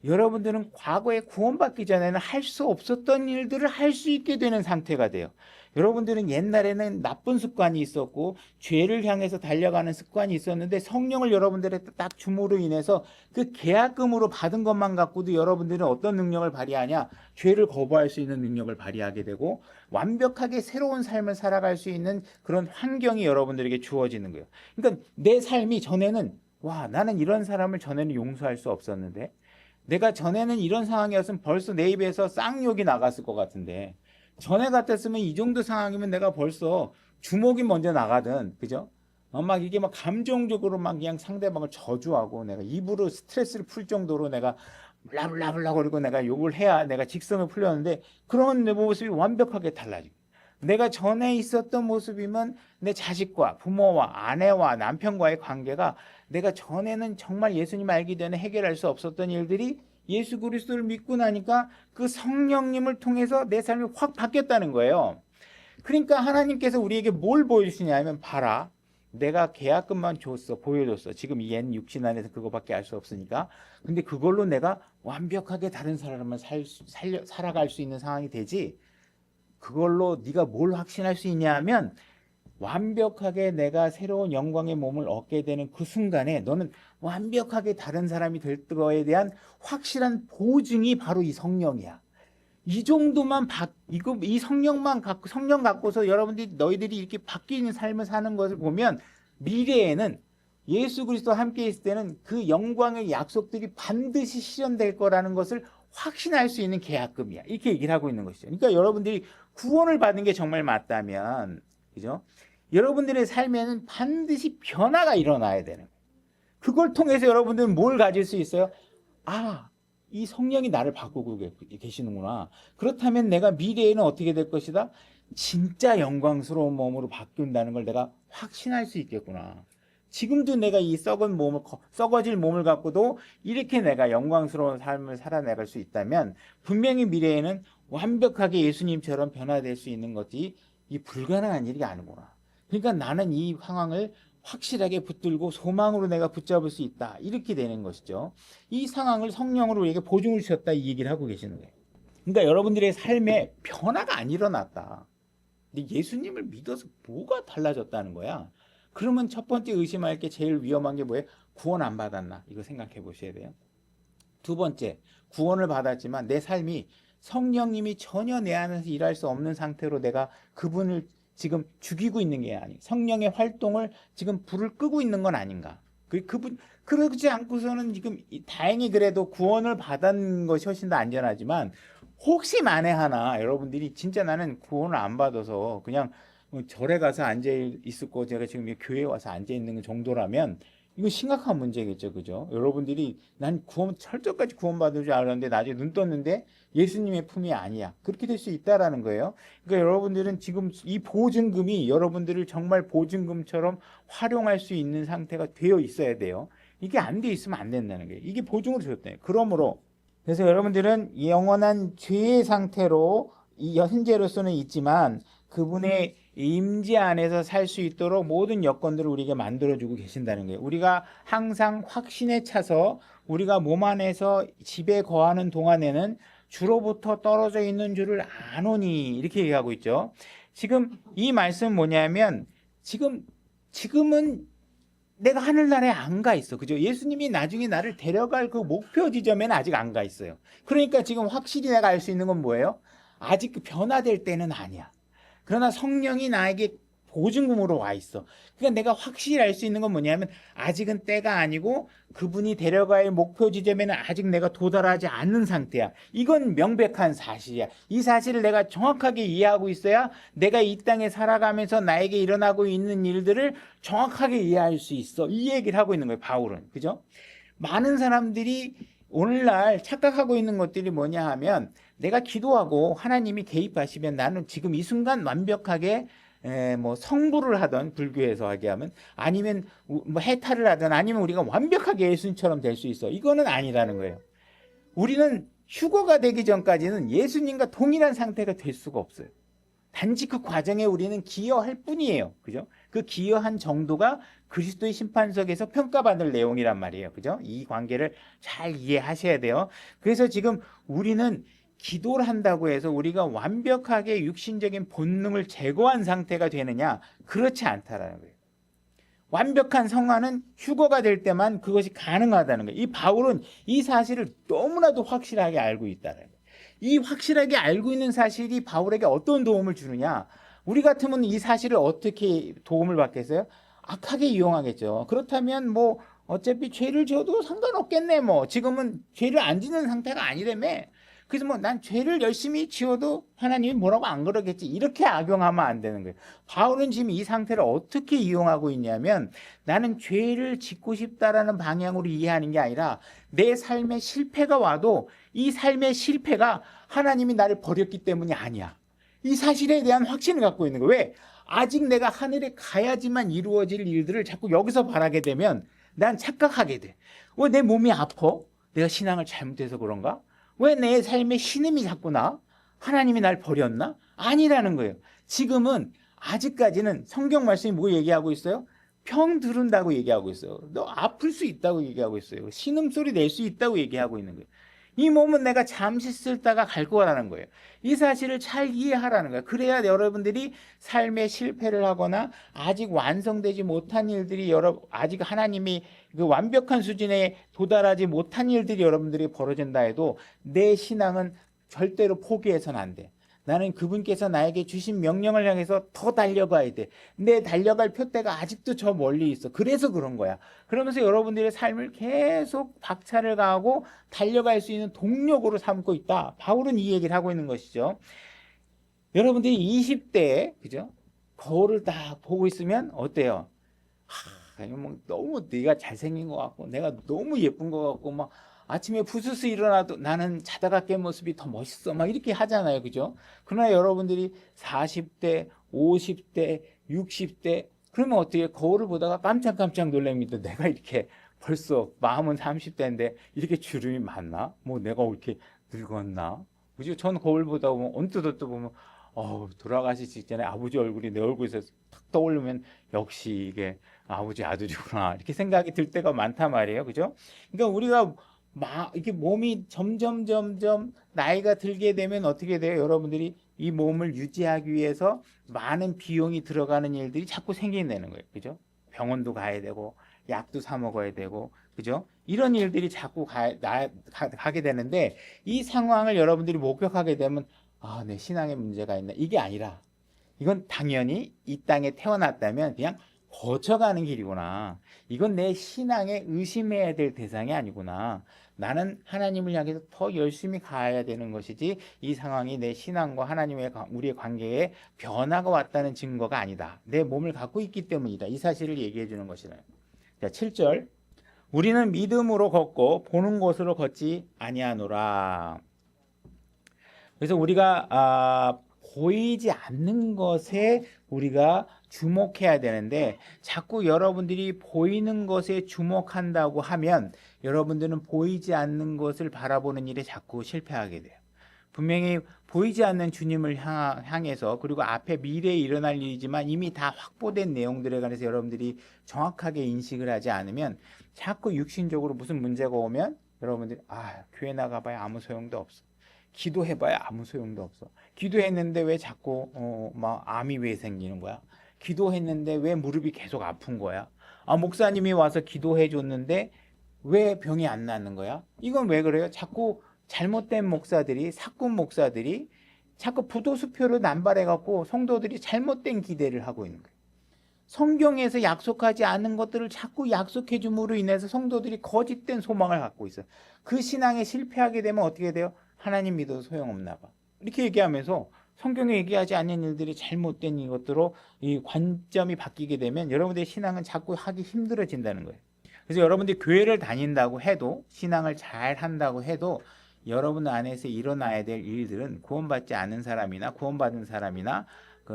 여러분들은 과거에 구원받기 전에는 할 수 없었던 일들을 할 수 있게 되는 상태가 돼요. 여러분들은 옛날에는 나쁜 습관이 있었고 죄를 향해서 달려가는 습관이 있었는데 성령을 여러분들한테 딱 줌으로 인해서 그 계약금으로 받은 것만 갖고도 여러분들은 어떤 능력을 발휘하냐? 죄를 거부할 수 있는 능력을 발휘하게 되고 완벽하게 새로운 삶을 살아갈 수 있는 그런 환경이 여러분들에게 주어지는 거예요. 그러니까 내 삶이 전에는 나는 이런 사람을 전에는 용서할 수 없었는데 내가 전에는 이런 상황이었으면 벌써 내 입에서 쌍욕이 나갔을 것 같은데 전에 같았으면 이 정도 상황이면 내가 벌써 주먹이 먼저 나가든, 그죠? 막 이게 막 감정적으로 막 그냥 상대방을 저주하고 내가 입으로 스트레스를 풀 정도로 내가 블라블라블라 거리고 내가 욕을 해야 내가 직성을 풀렸는데 그런 내 모습이 완벽하게 달라지고 내가 전에 있었던 모습이면 내 자식과 부모와 아내와 남편과의 관계가 내가 전에는 정말 예수님 알기 전에 해결할 수 없었던 일들이 예수 그리스도를 믿고 나니까 그 성령님을 통해서 내 삶이 확 바뀌었다는 거예요. 그러니까 하나님께서 우리에게 뭘 보여주시냐 하면 봐라. 내가 계약금만 줬어, 보여줬어. 지금 이 옛 육신 안에서 그거밖에 알 수 없으니까. 근데 그걸로 내가 완벽하게 다른 사람을 살아갈 수 있는 상황이 되지. 그걸로 네가 뭘 확신할 수 있냐 하면 완벽하게 내가 새로운 영광의 몸을 얻게 되는 그 순간에 너는 완벽하게 다른 사람이 될 거에 대한 확실한 보증이 바로 이 성령이야. 이 정도만 이 성령만 갖고, 성령 갖고서 너희들이 이렇게 바뀌는 삶을 사는 것을 보면 미래에는 예수 그리스도와 함께 있을 때는 그 영광의 약속들이 반드시 실현될 거라는 것을 확신할 수 있는 계약금이야. 이렇게 얘기를 하고 있는 것이죠. 그러니까 여러분들이 구원을 받은 게 정말 맞다면, 그죠? 여러분들의 삶에는 반드시 변화가 일어나야 되는 거예요. 그걸 통해서 여러분들은 뭘 가질 수 있어요? 아, 이 성령이 나를 바꾸고 계시는구나. 그렇다면 내가 미래에는 어떻게 될 것이다? 진짜 영광스러운 몸으로 바뀐다는 걸 내가 확신할 수 있겠구나. 지금도 내가 이 썩어질 몸을 갖고도 이렇게 내가 영광스러운 삶을 살아나갈 수 있다면 분명히 미래에는 완벽하게 예수님처럼 변화될 수 있는 것이 이 불가능한 일이 아니구나. 그러니까 나는 이 상황을 확실하게 붙들고 소망으로 내가 붙잡을 수 있다. 이렇게 되는 것이죠. 이 상황을 성령으로 우리에게 보증을 주셨다 이 얘기를 하고 계시는 거예요. 그러니까 여러분들의 삶에 변화가 안 일어났다. 근데 예수님을 믿어서 뭐가 달라졌다는 거야? 그러면 첫 번째 의심할 게 제일 위험한 게 뭐예요? 구원 안 받았나? 이거 생각해 보셔야 돼요. 두 번째, 구원을 받았지만 내 삶이 성령님이 전혀 내 안에서 일할 수 없는 상태로 내가 그분을 지금 죽이고 있는 게 아니, 성령의 활동을 지금 불을 끄고 있는 건 아닌가? 그러지 않고서는 지금 다행히 그래도 구원을 받은 것이 훨씬 더 안전하지만 혹시 만에 하나 여러분들이 진짜 나는 구원을 안 받아서 그냥 절에 가서 앉아 있을 거 제가 지금 교회에 와서 앉아 있는 정도라면 이거 심각한 문제겠죠, 그죠? 여러분들이 난 철저까지 구원받을 줄 알았는데 나중에 눈 떴는데 예수님의 품이 아니야. 그렇게 될 수 있다라는 거예요. 그러니까 여러분들은 지금 이 보증금이 여러분들을 정말 보증금처럼 활용할 수 있는 상태가 되어 있어야 돼요. 이게 안 돼 있으면 안 된다는 거예요. 이게 보증으로 줬대요. 그러므로 그래서 여러분들은 영원한 죄의 상태로 이 현재로서는 있지만 그분의 임재 안에서 살 수 있도록 모든 여건들을 우리에게 만들어주고 계신다는 거예요. 우리가 항상 확신에 차서 우리가 몸 안에서 집에 거하는 동안에는 주로부터 떨어져 있는 줄을 아노니 이렇게 얘기하고 있죠. 지금 이 말씀은 뭐냐면 지금은 내가 하늘나라에 안 가 있어. 그죠? 예수님이 나중에 나를 데려갈 그 목표 지점에는 아직 안 가 있어요. 그러니까 지금 확실히 내가 알 수 있는 건 뭐예요? 아직 그 변화될 때는 아니야. 그러나 성령이 나에게 보증금으로 와 있어. 그러니까 내가 확실히 알 수 있는 건 뭐냐면 아직은 때가 아니고 그분이 데려갈 목표 지점에는 아직 내가 도달하지 않는 상태야. 이건 명백한 사실이야. 이 사실을 내가 정확하게 이해하고 있어야 내가 이 땅에 살아가면서 나에게 일어나고 있는 일들을 정확하게 이해할 수 있어. 이 얘기를 하고 있는 거예요, 바울은. 그죠? 많은 사람들이 오늘날 착각하고 있는 것들이 뭐냐 하면 내가 기도하고 하나님이 개입하시면 나는 지금 이 순간 완벽하게 뭐 성불을 하던 불교에서 하게 하면 아니면 뭐 해탈을 하든 아니면 우리가 완벽하게 예수님처럼 될 수 있어. 이거는 아니라는 거예요. 우리는 휴거가 되기 전까지는 예수님과 동일한 상태가 될 수가 없어요. 단지 그 과정에 우리는 기여할 뿐이에요. 그죠? 그 기여한 정도가 그리스도의 심판석에서 평가받을 내용이란 말이에요. 그죠? 이 관계를 잘 이해하셔야 돼요. 그래서 지금 우리는 기도를 한다고 해서 우리가 완벽하게 육신적인 본능을 제거한 상태가 되느냐? 그렇지 않다라는 거예요. 완벽한 성화는 휴거가 될 때만 그것이 가능하다는 거예요. 이 바울은 이 사실을 너무나도 확실하게 알고 있다는 거예요. 이 확실하게 알고 있는 사실이 바울에게 어떤 도움을 주느냐? 우리 같으면 이 사실을 어떻게 도움을 받겠어요? 악하게 이용하겠죠. 그렇다면 뭐 어차피 죄를 지어도 상관없겠네. 뭐 지금은 죄를 안 짓는 상태가 아니라며. 그래서 뭐 난 죄를 열심히 지어도 하나님이 뭐라고 안 그러겠지. 이렇게 악용하면 안 되는 거예요. 바울은 지금 이 상태를 어떻게 이용하고 있냐면 나는 죄를 짓고 싶다라는 방향으로 이해하는 게 아니라 내 삶에 실패가 와도 이 삶의 실패가 하나님이 나를 버렸기 때문이 아니야. 이 사실에 대한 확신을 갖고 있는 거예요. 왜? 아직 내가 하늘에 가야지만 이루어질 일들을 자꾸 여기서 바라게 되면 난 착각하게 돼. 왜 내 몸이 아파? 내가 신앙을 잘못해서 그런가? 왜 내 삶에 신음이 자꾸 나? 하나님이 날 버렸나? 아니라는 거예요. 지금은 아직까지는 성경 말씀이 뭐 얘기하고 있어요? 병 들은다고 얘기하고 있어요. 너 아플 수 있다고 얘기하고 있어요. 신음소리 낼 수 있다고 얘기하고 있는 거예요. 이 몸은 내가 잠시 쓸다가 갈 거라는 거예요. 이 사실을 잘 이해하라는 거예요. 그래야 여러분들이 삶의 실패를 하거나 아직 완성되지 못한 일들이 아직 하나님이 그 완벽한 수준에 도달하지 못한 일들이 여러분들이 벌어진다 해도 내 신앙은 절대로 포기해서는 안 돼. 나는 그분께서 나에게 주신 명령을 향해서 더 달려가야 돼. 내 달려갈 표대가 아직도 저 멀리 있어. 그래서 그런 거야. 그러면서 여러분들의 삶을 계속 박차를 가하고 달려갈 수 있는 동력으로 삼고 있다. 바울은 이 얘기를 하고 있는 것이죠. 여러분들이 20대에 그죠? 거울을 딱 보고 있으면 어때요? 뭐 너무 네가 잘생긴 것 같고 내가 너무 예쁜 것 같고 막 아침에 부스스 일어나도 나는 자다가 깬 모습이 더 멋있어 막 이렇게 하잖아요. 그죠? 그러나 여러분들이 40대, 50대, 60대 그러면 어떻게 거울을 보다가 깜짝깜짝 놀랍니다. 내가 이렇게 벌써 마음은 30대인데 이렇게 주름이 많나? 뭐 내가 이렇게 늙었나? 그죠? 전 거울 보다 보면 언뜻 보면 돌아가시 직전에 아버지 얼굴이 내 얼굴에서 탁 떠오르면 역시 이게 아버지 아들이구나 이렇게 생각이 들 때가 많단 말이에요. 그죠? 그러니까 우리가 이렇게 몸이 점점 나이가 들게 되면 어떻게 돼요? 여러분들이 이 몸을 유지하기 위해서 많은 비용이 들어가는 일들이 자꾸 생기는 거예요. 그죠? 병원도 가야 되고 약도 사 먹어야 되고 그죠? 이런 일들이 자꾸 가게 되는데 이 상황을 여러분들이 목격하게 되면 내 신앙에 문제가 있나? 이게 아니라 이건 당연히 이 땅에 태어났다면 그냥 거쳐가는 길이구나. 이건 내 신앙에 의심해야 될 대상이 아니구나. 나는 하나님을 향해서 더 열심히 가야 되는 것이지 이 상황이 내 신앙과 하나님의 우리의 관계에 변화가 왔다는 증거가 아니다. 내 몸을 갖고 있기 때문이다. 이 사실을 얘기해 주는 것이네요. 자, 7절. 우리는 믿음으로 걷고 보는 것으로 걷지 아니하노라. 그래서 우리가 보이지 않는 것에 우리가 주목해야 되는데 자꾸 여러분들이 보이는 것에 주목한다고 하면 여러분들은 보이지 않는 것을 바라보는 일에 자꾸 실패하게 돼요. 분명히 보이지 않는 주님을 향해서 그리고 앞에 미래에 일어날 일이지만 이미 다 확보된 내용들에 관해서 여러분들이 정확하게 인식을 하지 않으면 자꾸 육신적으로 무슨 문제가 오면 여러분들이 교회 나가봐야 아무 소용도 없어. 기도해봐야 아무 소용도 없어. 기도했는데 왜 자꾸 암이 왜 생기는 거야? 기도했는데 왜 무릎이 계속 아픈 거야? 목사님이 와서 기도해 줬는데 왜 병이 안 낫는 거야? 이건 왜 그래요? 자꾸 잘못된 목사들이 사꾼 목사들이 자꾸 부도수표를 남발해 갖고 성도들이 잘못된 기대를 하고 있는 거예요. 성경에서 약속하지 않은 것들을 자꾸 약속해 줌으로 인해서 성도들이 거짓된 소망을 갖고 있어요. 그 신앙에 실패하게 되면 어떻게 돼요? 하나님 믿어도 소용없나 봐. 이렇게 얘기하면서 성경에 얘기하지 않는 일들이 잘못된 이것들로 이 관점이 바뀌게 되면 여러분들의 신앙은 자꾸 하기 힘들어진다는 거예요. 그래서 여러분들이 교회를 다닌다고 해도 신앙을 잘 한다고 해도 여러분 안에서 일어나야 될 일들은 구원받지 않은 사람이나 구원받은 사람이나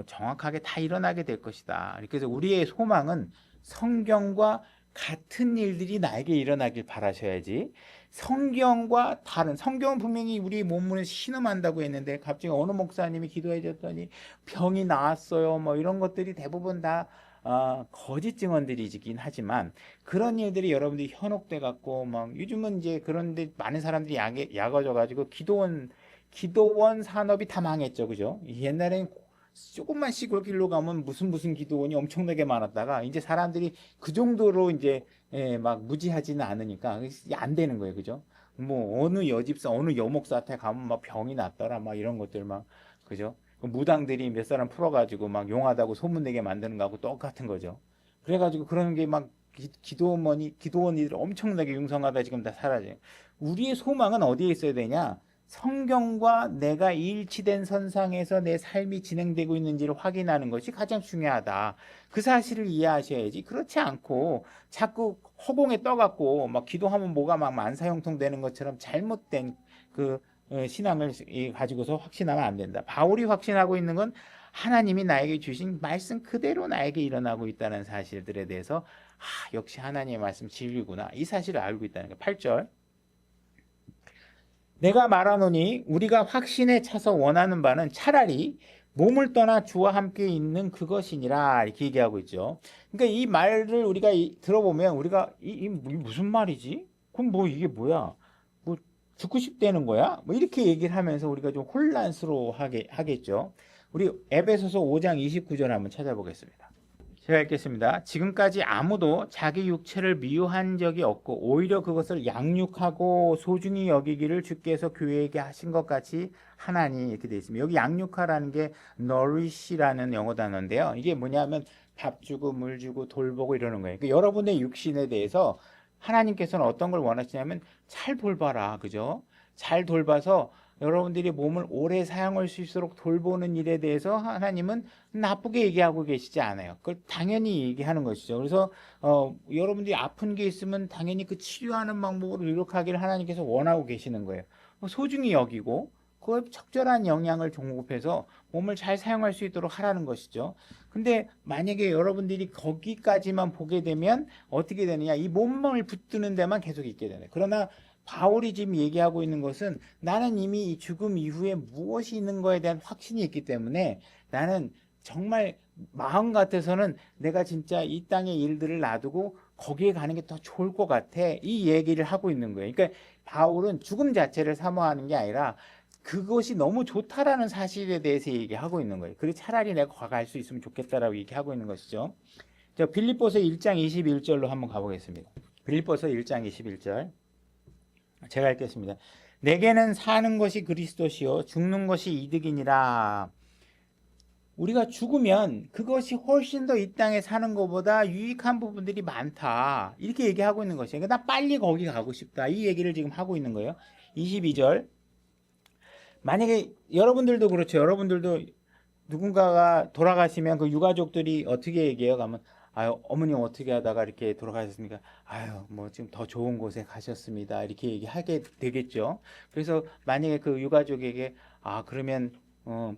정확하게 다 일어나게 될 것이다. 그래서 우리의 소망은 성경과 같은 일들이 나에게 일어나길 바라셔야지 성경과 다른 성경은 분명히 우리 몸문에 신음한다고 했는데 갑자기 어느 목사님이 기도해 줬더니 병이 나았어요. 뭐 이런 것들이 대부분 다 거짓 증언들이긴 하지만 그런 일들이 여러분들이 현혹돼 갖고 막 요즘은 이제 그런데 많은 사람들이 약어져 가지고 기도원 산업이 다 망했죠. 그죠? 옛날엔 조금만 시골 길로 가면 무슨 기도원이 엄청나게 많았다가 이제 사람들이 그 정도로 이제 막 무지하지는 않으니까 안 되는 거예요. 그죠? 뭐 어느 여집사 어느 여목사한테 가면 막 병이 났더라 막 이런 것들 막 그죠? 무당들이 몇 사람 풀어가지고 막 용하다고 소문내게 만드는 거하고 똑같은 거죠. 그래가지고 그런 게 막 기도원이들 엄청나게 융성하다 지금 다 사라져요. 우리의 소망은 어디에 있어야 되냐? 성경과 내가 일치된 선상에서 내 삶이 진행되고 있는지를 확인하는 것이 가장 중요하다. 그 사실을 이해하셔야지. 그렇지 않고 자꾸 허공에 떠갖고 막 기도하면 뭐가 막 만사형통 되는 것처럼 잘못된 그 신앙을 가지고서 확신하면 안 된다. 바울이 확신하고 있는 건 하나님이 나에게 주신 말씀 그대로 나에게 일어나고 있다는 사실들에 대해서 역시 하나님의 말씀 진리구나. 이 사실을 알고 있다는 거예요. 8절. 내가 말하노니 우리가 확신에 차서 원하는 바는 차라리 몸을 떠나 주와 함께 있는 그것이니라 이렇게 얘기하고 있죠. 그러니까 이 말을 우리가 들어보면 우리가 이 무슨 말이지? 그럼 뭐 이게 뭐야? 뭐 죽고 싶다는 거야? 뭐 이렇게 얘기를 하면서 우리가 좀 혼란스러워하게 하겠죠. 우리 에베소서 5장 29절 한번 찾아보겠습니다. 제가 읽겠습니다. 지금까지 아무도 자기 육체를 미워한 적이 없고 오히려 그것을 양육하고 소중히 여기기를 주께서 교회에게 하신 것 같이 하나니 이렇게 되어 있습니다. 여기 양육하라는 게 nourish라는 영어 단어인데요. 이게 뭐냐면 밥 주고 물 주고 돌보고 이러는 거예요. 그러니까 여러분의 육신에 대해서 하나님께서는 어떤 걸 원하시냐면 잘 돌봐라. 그죠? 잘 돌봐서 여러분들이 몸을 오래 사용할 수 있도록 돌보는 일에 대해서 하나님은 나쁘게 얘기하고 계시지 않아요. 그걸 당연히 얘기하는 것이죠. 그래서 여러분들이 아픈 게 있으면 당연히 그 치료하는 방법으로 노력하기를 하나님께서 원하고 계시는 거예요. 소중히 여기고 그 적절한 영양을 공급해서 몸을 잘 사용할 수 있도록 하라는 것이죠. 근데 만약에 여러분들이 거기까지만 보게 되면 어떻게 되느냐, 이 몸을 붙드는 데만 계속 있게 되네. 그러나 바울이 지금 얘기하고 있는 것은 나는 이미 이 죽음 이후에 무엇이 있는 거에 대한 확신이 있기 때문에 나는 정말 마음 같아서는 내가 진짜 이 땅의 일들을 놔두고 거기에 가는 게 더 좋을 것 같아. 이 얘기를 하고 있는 거예요. 그러니까 바울은 죽음 자체를 사모하는 게 아니라 그것이 너무 좋다라는 사실에 대해서 얘기하고 있는 거예요. 그리고 차라리 내가 갈 수 있으면 좋겠다라고 얘기하고 있는 것이죠. 자, 빌립보서 1장 21절로 한번 가보겠습니다. 빌립보서 1장 21절. 제가 읽겠습니다. 내게는 사는 것이 그리스도시요 죽는 것이 이득이니라. 우리가 죽으면 그것이 훨씬 더 이 땅에 사는 것보다 유익한 부분들이 많다. 이렇게 얘기하고 있는 것이에요. 그러니까 나 빨리 거기 가고 싶다. 이 얘기를 지금 하고 있는 거예요. 22절. 만약에 여러분들도 그렇죠. 여러분들도 누군가가 돌아가시면 그 유가족들이 어떻게 얘기해요? 가면 아유 어머님 어떻게 하다가 이렇게 돌아가셨습니까? 아유 뭐 지금 더 좋은 곳에 가셨습니다. 이렇게 얘기하게 되겠죠. 그래서 만약에 그 유가족에게 아 그러면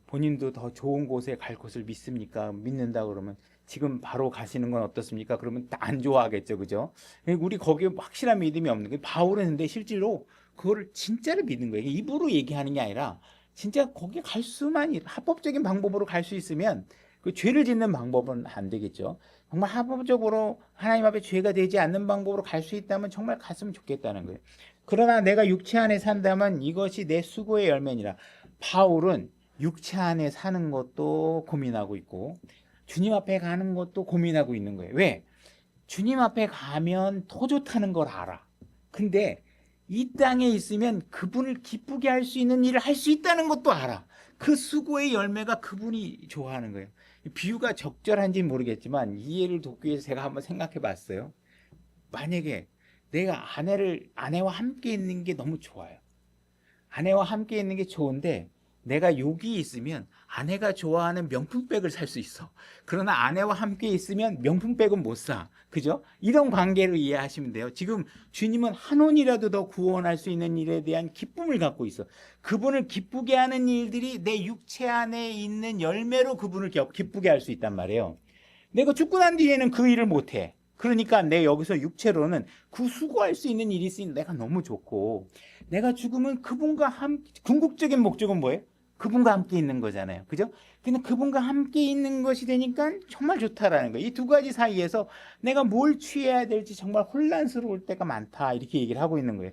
본인도 더 좋은 곳에 갈 것을 믿습니까? 믿는다 그러면 지금 바로 가시는 건 어떻습니까? 그러면 안 좋아하겠죠, 그죠? 우리 거기에 확실한 믿음이 없는 거예요. 바울은 근데 실제로 그거를 진짜로 믿는 거예요. 입으로 얘기하는 게 아니라 진짜 거기 갈 수만 합법적인 방법으로 갈 수 있으면 그 죄를 짓는 방법은 안 되겠죠. 정말 합법적으로 하나님 앞에 죄가 되지 않는 방법으로 갈 수 있다면 정말 갔으면 좋겠다는 거예요. 그러나 내가 육체 안에 산다면 이것이 내 수고의 열매니라. 바울은 육체 안에 사는 것도 고민하고 있고 주님 앞에 가는 것도 고민하고 있는 거예요. 왜? 주님 앞에 가면 더 좋다는 걸 알아. 근데 이 땅에 있으면 그분을 기쁘게 할 수 있는 일을 할 수 있다는 것도 알아. 그 수고의 열매가 그분이 좋아하는 거예요. 비유가 적절한지는 모르겠지만 이 예를 돕기 위해서 제가 한번 생각해 봤어요. 만약에 내가 아내와 함께 있는 게 너무 좋아요. 아내와 함께 있는 게 좋은데 내가 여기 있으면 아내가 좋아하는 명품백을 살 수 있어. 그러나 아내와 함께 있으면 명품백은 못 사. 그죠? 이런 관계를 이해하시면 돼요. 지금 주님은 한 원이라도 더 구원할 수 있는 일에 대한 기쁨을 갖고 있어. 그분을 기쁘게 하는 일들이 내 육체 안에 있는 열매로 그분을 기쁘게 할 수 있단 말이에요. 내가 죽고 난 뒤에는 그 일을 못 해. 그러니까 내 여기서 육체로는 그 수고할 수 있는 일이 있으니 내가 너무 좋고 내가 죽으면 그분과 함께 궁극적인 목적은 뭐예요? 그분과 함께 있는 거잖아요. 그죠? 근데 그분과 함께 있는 것이 되니까 정말 좋다라는 거예요. 이 두 가지 사이에서 내가 뭘 취해야 될지 정말 혼란스러울 때가 많다. 이렇게 얘기를 하고 있는 거예요.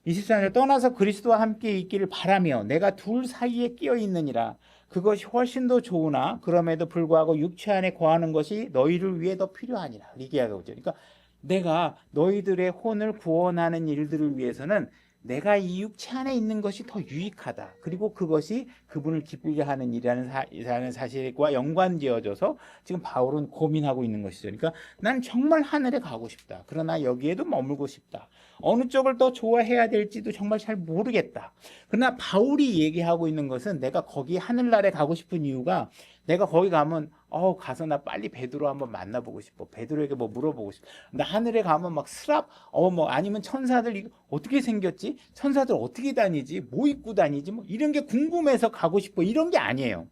24절 떠나서 그리스도와 함께 있기를 바라며 내가 둘 사이에 끼어 있느니라. 그것이 훨씬 더 좋으나 그럼에도 불구하고 육체 안에 거하는 것이 너희를 위해 더 필요하니라. 이렇게 하고 있죠. 그러니까 내가 너희들의 혼을 구원하는 일들을 위해서는 내가 이 육체 안에 있는 것이 더 유익하다. 그리고 그것이 그분을 기쁘게 하는 일이라는 사실과 연관지어져서 지금 바울은 고민하고 있는 것이죠. 그러니까 난 정말 하늘에 가고 싶다. 그러나 여기에도 머물고 싶다. 어느 쪽을 더 좋아해야 될지도 정말 잘 모르겠다. 그러나 바울이 얘기하고 있는 것은 내가 거기 하늘나라에 가고 싶은 이유가 내가 거기 가면 가서 나 빨리 베드로 한번 만나보고 싶어. 베드로에게 뭐 물어보고 싶어. 나 하늘에 가면 막 스랍 뭐 아니면 천사들 이거 어떻게 생겼지? 천사들 어떻게 다니지? 뭐 입고 다니지? 뭐 이런 게 궁금해서 가고 싶어. 이런 게 아니에요.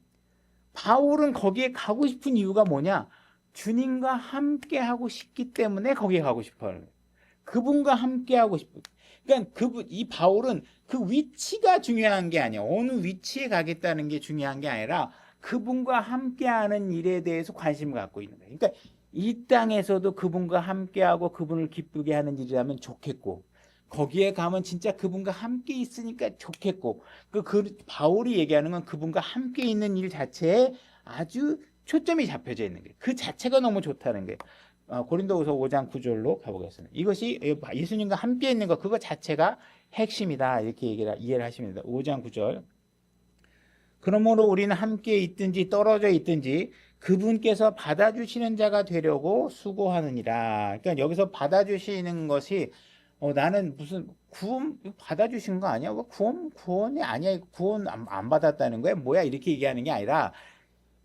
바울은 거기에 가고 싶은 이유가 뭐냐? 주님과 함께 하고 싶기 때문에 거기에 가고 싶어요. 그분과 함께 하고 싶어. 그러니까 이 바울은 그 위치가 중요한 게 아니야. 어느 위치에 가겠다는 게 중요한 게 아니라 그분과 함께하는 일에 대해서 관심을 갖고 있는 거예요. 그러니까 이 땅에서도 그분과 함께하고 그분을 기쁘게 하는 일이라면 좋겠고, 거기에 가면 진짜 그분과 함께 있으니까 좋겠고, 바울이 얘기하는 건 그분과 함께 있는 일 자체에 아주 초점이 잡혀져 있는 거예요. 그 자체가 너무 좋다는 거예요. 고린도후서 5장 9절로 가보겠습니다. 이것이 예수님과 함께 있는 것, 그거 자체가 핵심이다, 이렇게 이해를 하시면 됩니다. 5장 9절. 그러므로 우리는 함께 있든지 떨어져 있든지 그분께서 받아주시는 자가 되려고 수고하느니라. 그러니까 여기서 받아주시는 것이 나는 무슨 구원 받아주신 거 아니야? 구원이 아니야? 구원 안 받았다는 거야? 뭐야? 이렇게 얘기하는 게 아니라,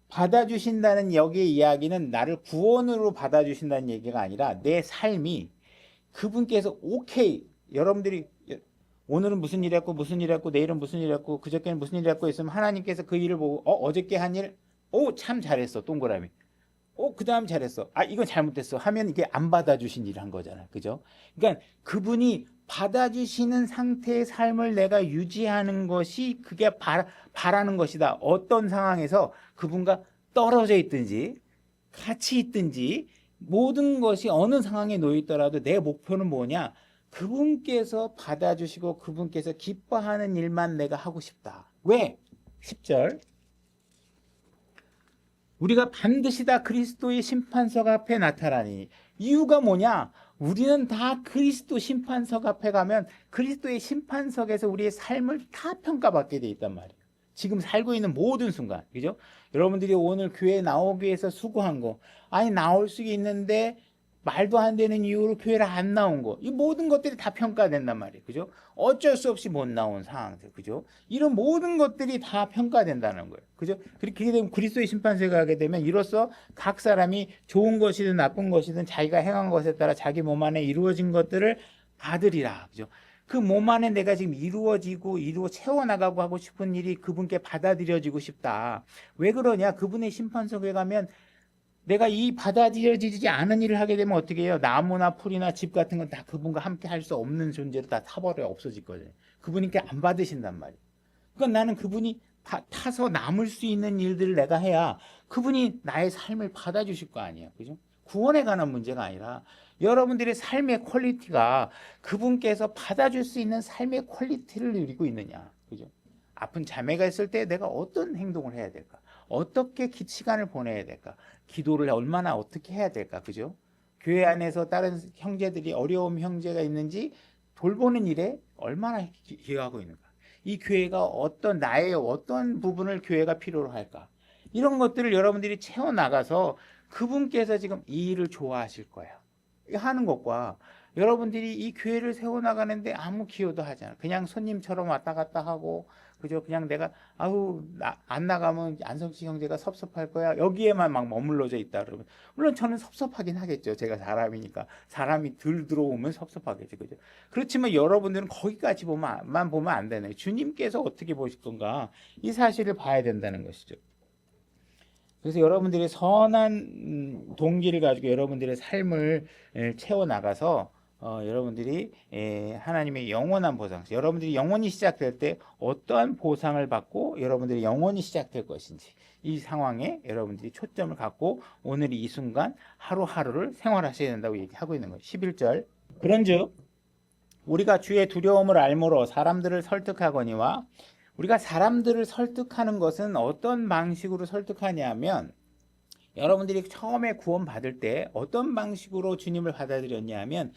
받아주신다는 여기의 이야기는 나를 구원으로 받아주신다는 얘기가 아니라 내 삶이 그분께서 오케이, 여러분들이 오늘은 무슨 일 했고 무슨 일 했고 내일은 무슨 일 했고 그저께는 무슨 일 했고 있으면 하나님께서 그 일을 보고 어저께 한 일, 참 잘했어, 동그라미. 그 다음 잘했어, 이건 잘못됐어 하면 이게 안 받아주신 일을 한 거잖아, 그죠? 그러니까 그분이 받아주시는 상태의 삶을 내가 유지하는 것이 그게 바라는 것이다. 어떤 상황에서 그분과 떨어져 있든지 같이 있든지 모든 것이 어느 상황에 놓여 있더라도 내 목표는 뭐냐? 그분께서 받아주시고 그분께서 기뻐하는 일만 내가 하고 싶다. 왜? 10절. 우리가 반드시 다 그리스도의 심판석 앞에 나타나니. 이유가 뭐냐? 우리는 다 그리스도 심판석 앞에 가면 그리스도의 심판석에서 우리의 삶을 다 평가받게 돼 있단 말이에요. 지금 살고 있는 모든 순간, 그죠? 여러분들이 오늘 교회에 나오기 위해서 수고한 거, 나올 수 있는데 말도 안 되는 이유로 교회를 안 나온 거, 이 모든 것들이 다 평가된단 말이에요, 그죠? 어쩔 수 없이 못 나온 상황들, 그죠? 이런 모든 것들이 다 평가된다는 거예요, 그죠? 그렇게 되면 그리스도의 심판서에 가게 되면 이로써 각 사람이 좋은 것이든 나쁜 것이든 자기가 행한 것에 따라 자기 몸 안에 이루어진 것들을 받으리라, 그죠? 그 몸 안에 내가 지금 이루어 채워나가고 하고 싶은 일이 그분께 받아들여지고 싶다. 왜 그러냐? 그분의 심판석에 가면 내가 이 받아들여지지 않은 일을 하게 되면 어떻게 해요? 나무나 풀이나 집 같은 건 다 그분과 함께 할 수 없는 존재로 다 타버려 없어지거든요. 그분께 안 받으신단 말이에요. 그러니까 나는 그분이 타서 남을 수 있는 일들을 내가 해야 그분이 나의 삶을 받아주실 거 아니에요, 그죠? 구원에 관한 문제가 아니라 여러분들의 삶의 퀄리티가 그분께서 받아줄 수 있는 삶의 퀄리티를 누리고 있느냐, 그죠? 아픈 자매가 있을 때 내가 어떤 행동을 해야 될까? 어떻게 시간을 보내야 될까? 기도를 얼마나 어떻게 해야 될까? 그죠? 교회 안에서 다른 형제들이 어려움 형제가 있는지 돌보는 일에 얼마나 기여하고 있는가? 이 교회가 나의 어떤 부분을 교회가 필요로 할까? 이런 것들을 여러분들이 채워나가서 그분께서 지금 이 일을 좋아하실 거예요. 하는 것과 여러분들이 이 교회를 세워나가는데 아무 기여도 하지 않아. 그냥 손님처럼 왔다 갔다 하고, 그죠? 그냥 내가, 안 나가면 안성식 형제가 섭섭할 거야. 여기에만 막 머물러져 있다 그러면. 물론 저는 섭섭하긴 하겠죠. 제가 사람이니까. 사람이 덜 들어오면 섭섭하겠죠. 그죠? 그렇지만 여러분들은 거기까지만 보면 안 되네. 주님께서 어떻게 보실 건가? 이 사실을 봐야 된다는 것이죠. 그래서 여러분들이 선한 동기를 가지고 여러분들의 삶을 채워나가서 여러분들이 하나님의 영원한 보상, 여러분들이 영원히 시작될 때 어떠한 보상을 받고 여러분들이 영원히 시작될 것인지, 이 상황에 여러분들이 초점을 갖고 오늘 이 순간 하루하루를 생활하셔야 된다고 얘기하고 있는 거예요. 11절. 그런즉 우리가 주의 두려움을 알므로 사람들을 설득하거니와. 우리가 사람들을 설득하는 것은 어떤 방식으로 설득하냐면, 여러분들이 처음에 구원 받을 때 어떤 방식으로 주님을 받아들였냐 하면,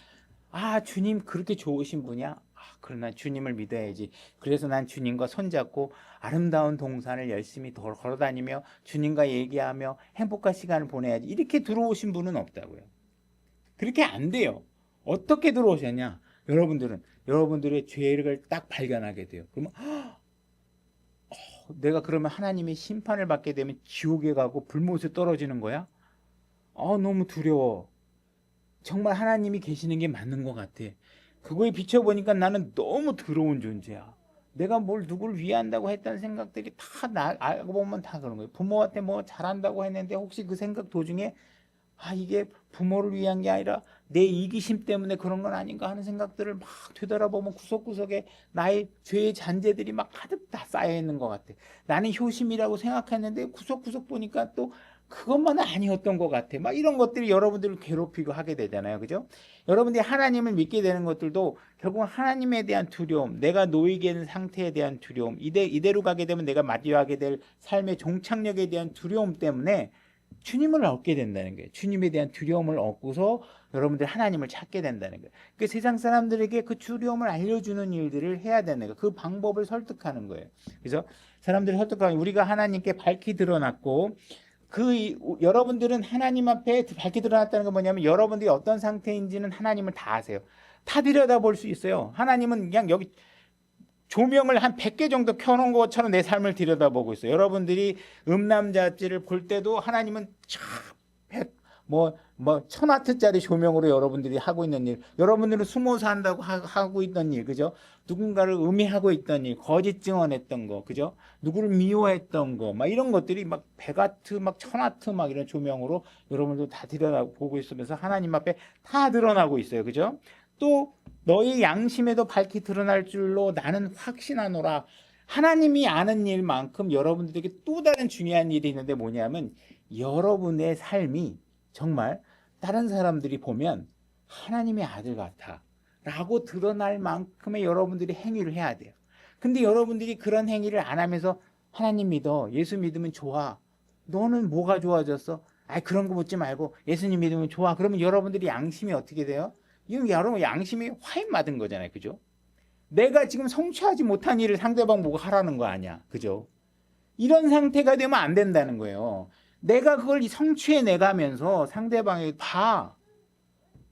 주님 그렇게 좋으신 분이야? 그럼 난 주님을 믿어야지. 그래서 난 주님과 손잡고 아름다운 동산을 열심히 걸어다니며 주님과 얘기하며 행복한 시간을 보내야지. 이렇게 들어오신 분은 없다고요. 그렇게 안 돼요. 어떻게 들어오셨냐? 여러분들의 죄를 딱 발견하게 돼요. 그러면 내가 그러면 하나님의 심판을 받게 되면 지옥에 가고 불못에 떨어지는 거야? 너무 두려워. 정말 하나님이 계시는 게 맞는 것 같아. 그거에 비춰보니까 나는 너무 더러운 존재야. 내가 누굴 위한다고 했다는 생각들이 다 알고 보면 다 그런 거예요. 부모한테 뭐 잘한다고 했는데 혹시 그 생각 도중에 이게 부모를 위한 게 아니라 내 이기심 때문에 그런 건 아닌가 하는 생각들을 막 되돌아보면 구석구석에 나의 죄의 잔재들이 막 가득 다 쌓여 있는 것 같아. 나는 효심이라고 생각했는데 구석구석 보니까 또 그것만은 아니었던 것 같아. 막 이런 것들이 여러분들을 괴롭히고 하게 되잖아요. 그죠? 여러분들이 하나님을 믿게 되는 것들도 결국 하나님에 대한 두려움, 내가 놓이게 된 상태에 대한 두려움, 이대로 가게 되면 내가 마주하게 될 삶의 종착역에 대한 두려움 때문에 주님을 얻게 된다는 거예요. 주님에 대한 두려움을 얻고서 여러분들 하나님을 찾게 된다는 거예요. 그 세상 사람들에게 그 두려움을 알려주는 일들을 해야 되는 거예요. 그 방법을 설득하는 거예요. 그래서 사람들을 설득하면 우리가 하나님께 밝히 드러났고 여러분들은 하나님 앞에 밝히 드러났다는 건 뭐냐면 여러분들이 어떤 상태인지는 하나님을 다 아세요. 다 들여다볼 수 있어요. 하나님은 그냥 여기 조명을 한 100개 정도 켜놓은 것처럼 내 삶을 들여다보고 있어요. 여러분들이 음란잡지를 볼 때도 하나님은 뭐 1000와트짜리 조명으로 여러분들이 하고 있는 일, 여러분들은 숨어서 한다고 하고 있던 일, 그죠? 누군가를 음해하고 있던 일, 거짓 증언했던 거, 그죠? 누구를 미워했던 거, 막 이런 것들이 막 100와트, 막 1000와트 막 이런 조명으로 여러분들 다 들여다보고 있으면서 하나님 앞에 다 드러나고 있어요, 그죠? 또 너의 양심에도 밝히 드러날 줄로 나는 확신하노라. 하나님이 아는 일만큼 여러분들에게 또 다른 중요한 일이 있는데 뭐냐면 여러분의 삶이 정말 다른 사람들이 보면 하나님의 아들 같아 라고 드러날 만큼의 여러분들이 행위를 해야 돼요. 근데 여러분들이 그런 행위를 안 하면서 하나님 믿어, 예수 믿으면 좋아, 너는 뭐가 좋아졌어? 그런 거 묻지 말고 예수님 믿으면 좋아. 그러면 여러분들이 양심이 어떻게 돼요? 이건 여러분 양심이 화인 맞은 거잖아요. 그죠? 내가 지금 성취하지 못한 일을 상대방 보고 하라는 거 아니야. 그죠? 이런 상태가 되면 안 된다는 거예요. 내가 그걸 성취해 내가면서 상대방에게 봐.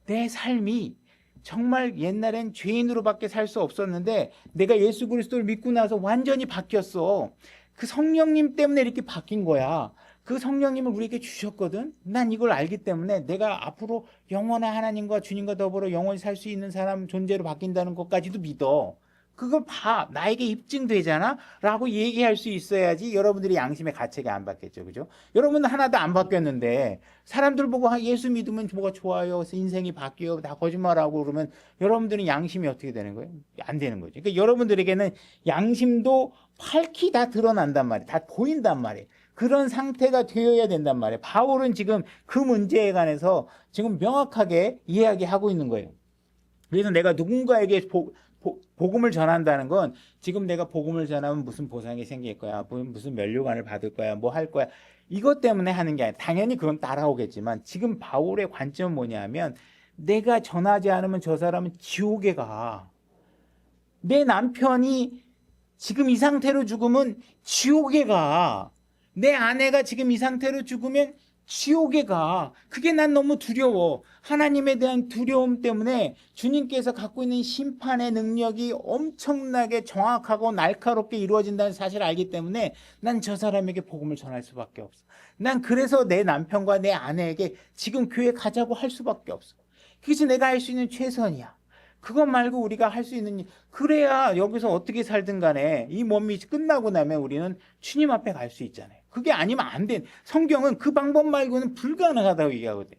내 삶이 정말 옛날엔 죄인으로밖에 살 수 없었는데 내가 예수 그리스도를 믿고 나서 완전히 바뀌었어. 그 성령님 때문에 이렇게 바뀐 거야. 그 성령님을 우리에게 주셨거든. 난 이걸 알기 때문에 내가 앞으로 영원한 하나님과 주님과 더불어 영원히 살 수 있는 사람 존재로 바뀐다는 것까지도 믿어. 그걸 봐. 나에게 입증되잖아? 라고 얘기할 수 있어야지 여러분들이 양심의 가책이 안 받겠죠. 그죠? 여러분은 하나도 안 바뀌었는데 사람들 보고 예수 믿으면 뭐가 좋아요. 인생이 바뀌어. 다 거짓말하고 그러면 여러분들은 양심이 어떻게 되는 거예요? 안 되는 거죠. 그러니까 여러분들에게는 양심도 밝히 다 드러난단 말이에요. 다 보인단 말이에요. 그런 상태가 되어야 된단 말이에요. 바울은 지금 그 문제에 관해서 지금 명확하게 이야기하고 있는 거예요. 그래서 내가 누군가에게 복음을 전한다는 건 지금 내가 복음을 전하면 무슨 보상이 생길 거야, 무슨 면류관을 받을 거야, 뭐 할 거야, 이것 때문에 하는 게 아니라 당연히 그건 따라오겠지만 지금 바울의 관점은 뭐냐면 내가 전하지 않으면 저 사람은 지옥에 가. 내 남편이 지금 이 상태로 죽으면 지옥에 가. 내 아내가 지금 이 상태로 죽으면 지옥에 가. 그게 난 너무 두려워. 하나님에 대한 두려움 때문에 주님께서 갖고 있는 심판의 능력이 엄청나게 정확하고 날카롭게 이루어진다는 사실을 알기 때문에 난 저 사람에게 복음을 전할 수밖에 없어. 난 그래서 내 남편과 내 아내에게 지금 교회 가자고 할 수밖에 없어. 그것이 내가 할 수 있는 최선이야. 그것 말고 우리가 할 수 있는 일, 그래야 여기서 어떻게 살든 간에 이 몸이 끝나고 나면 우리는 주님 앞에 갈 수 있잖아요. 그게 아니면 안 돼. 성경은 그 방법 말고는 불가능하다고 얘기하거든.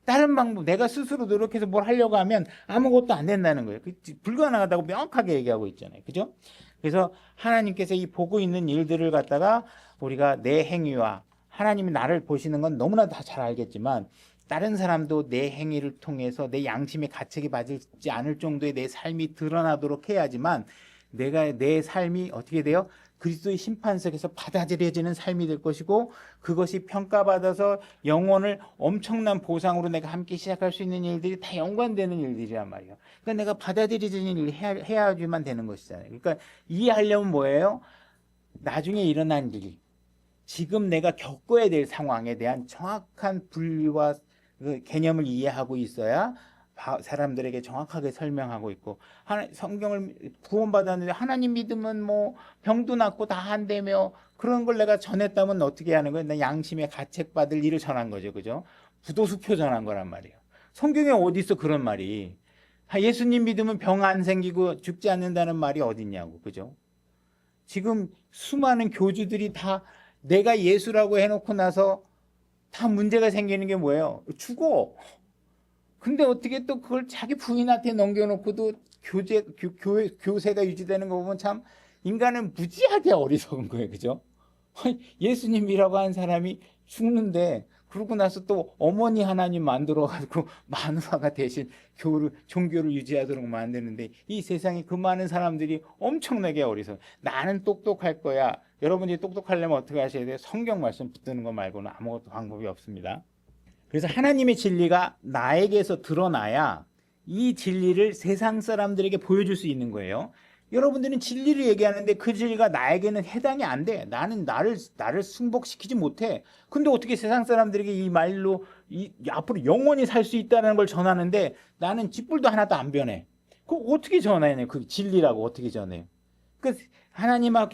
다른 방법, 내가 스스로 노력해서 뭘 하려고 하면 아무것도 안 된다는 거예요. 불가능하다고 명확하게 얘기하고 있잖아요. 그죠? 그래서 하나님께서 이 보고 있는 일들을 갖다가 우리가 내 행위와 하나님이 나를 보시는 건 너무나 다 잘 알겠지만 다른 사람도 내 행위를 통해서 내 양심의 가책이 받지 않을 정도의 내 삶이 드러나도록 해야지만 내가 내 삶이 어떻게 돼요? 그리스도의 심판석에서 받아들여지는 삶이 될 것이고 그것이 평가받아서 영혼을 엄청난 보상으로 내가 함께 시작할 수 있는 일들이 다 연관되는 일들이란 말이에요. 그러니까 내가 받아들여지는 일을 해야지만 되는 것이잖아요. 그러니까 이해하려면 뭐예요? 나중에 일어난 일, 지금 내가 겪어야 될 상황에 대한 정확한 분리와 그 개념을 이해하고 있어야 사람들에게 정확하게 설명하고 있고, 성경을 구원받았는데 하나님 믿으면 뭐 병도 낫고 다 한다며 그런 걸 내가 전했다면 어떻게 하는 거예요? 나 양심에 가책받을 일을 전한 거죠. 그죠? 부도수표 전한 거란 말이에요. 성경에 어디 있어 그런 말이. 예수님 믿으면 병 안 생기고 죽지 않는다는 말이 어디 있냐고. 그죠? 지금 수많은 교주들이 다 내가 예수라고 해놓고 나서 다 문제가 생기는 게 뭐예요? 죽어. 근데 어떻게 또 그걸 자기 부인한테 넘겨놓고도 교세가 유지되는 거 보면 참 인간은 무지하게 어리석은 거예요. 그죠? 예수님이라고 한 사람이 죽는데 그러고 나서 또 어머니 하나님 만들어가지고 마누라가 대신 종교를 유지하도록 만드는데 이 세상에 그 많은 사람들이 엄청나게 어리석어. 나는 똑똑할 거야. 여러분들이 똑똑하려면 어떻게 하셔야 돼요? 성경 말씀 붙드는 거 말고는 아무것도 방법이 없습니다. 그래서 하나님의 진리가 나에게서 드러나야 이 진리를 세상 사람들에게 보여줄 수 있는 거예요. 여러분들은 진리를 얘기하는데 그 진리가 나에게는 해당이 안 돼. 나는 나를 승복시키지 못해. 근데 어떻게 세상 사람들에게 이 말로 앞으로 영원히 살 수 있다는 걸 전하는데 나는 쥐뿔도 하나도 안 변해. 그거 어떻게 전해요? 그 진리라고 어떻게 전해요? 그 하나님과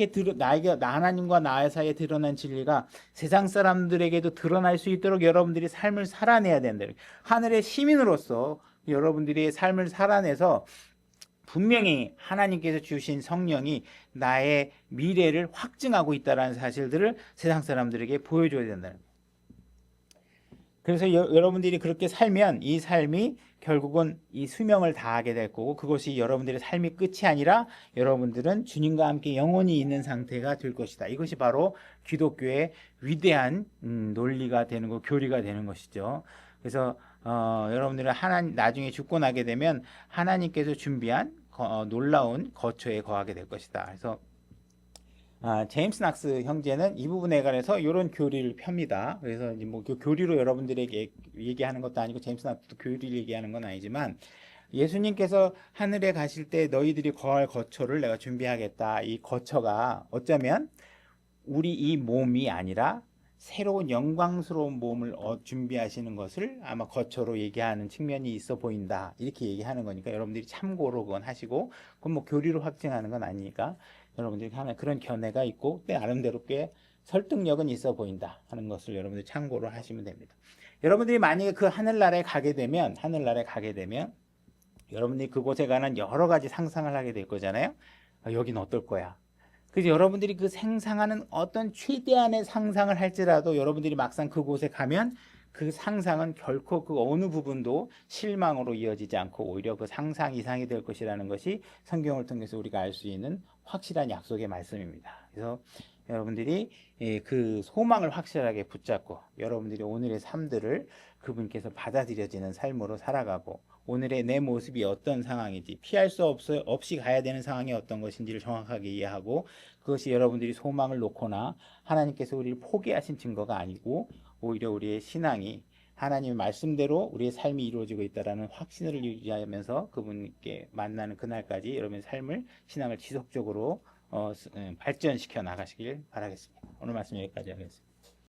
나 사이에 드러난 진리가 세상 사람들에게도 드러날 수 있도록 여러분들이 삶을 살아내야 된다. 하늘의 시민으로서 여러분들이 삶을 살아내서 분명히 하나님께서 주신 성령이 나의 미래를 확증하고 있다는 사실들을 세상 사람들에게 보여줘야 된다는 거예요. 그래서 여러분들이 그렇게 살면 이 삶이 결국은 이 수명을 다하게 될 거고 그것이 여러분들의 삶이 끝이 아니라 여러분들은 주님과 함께 영원히 있는 상태가 될 것이다. 이것이 바로 기독교의 위대한 논리가 되는 거, 교리가 되는 것이죠. 그래서 여러분들은 나중에 죽고 나게 되면 하나님께서 준비한 놀라운 거처에 거하게 될 것이다. 그래서 제임스 낙스 형제는 이 부분에 관해서 이런 교리를 펴니다. 그래서 이제 뭐 교리로 여러분들에게 얘기하는 것도 아니고 제임스 낙스도 교리를 얘기하는 건 아니지만 예수님께서 하늘에 가실 때 너희들이 거할 거처를 내가 준비하겠다. 이 거처가 어쩌면 우리 이 몸이 아니라 새로운 영광스러운 몸을 준비하시는 것을 아마 거처로 얘기하는 측면이 있어 보인다. 이렇게 얘기하는 거니까 여러분들이 참고로 그건 하시고 그건 뭐 교리로 확증하는 건 아니니까 여러분들이 하나 그런 견해가 있고 나름대로 꽤 설득력은 있어 보인다 하는 것을 여러분들이 참고로 하시면 됩니다. 여러분들이 만약에 그 하늘나라에 가게 되면 여러분들이 그곳에 관한 여러 가지 상상을 하게 될 거잖아요. 여긴 어떨 거야? 그래서 여러분들이 그 상상하는 어떤 최대한의 상상을 할지라도 여러분들이 막상 그곳에 가면 그 상상은 결코 그 어느 부분도 실망으로 이어지지 않고 오히려 그 상상 이상이 될 것이라는 것이 성경을 통해서 우리가 알 수 있는 확실한 약속의 말씀입니다. 그래서 여러분들이 그 소망을 확실하게 붙잡고 여러분들이 오늘의 삶들을 그분께서 받아들여지는 삶으로 살아가고 오늘의 내 모습이 어떤 상황인지 피할 수 없이 가야 되는 상황이 어떤 것인지를 정확하게 이해하고 그것이 여러분들이 소망을 놓거나 하나님께서 우리를 포기하신 증거가 아니고 오히려 우리의 신앙이 하나님의 말씀대로 우리의 삶이 이루어지고 있다는 확신을 유지하면서 그분께 만나는 그날까지 여러분의 삶을 신앙을 지속적으로 발전시켜 나가시길 바라겠습니다. 오늘 말씀 여기까지 하겠습니다.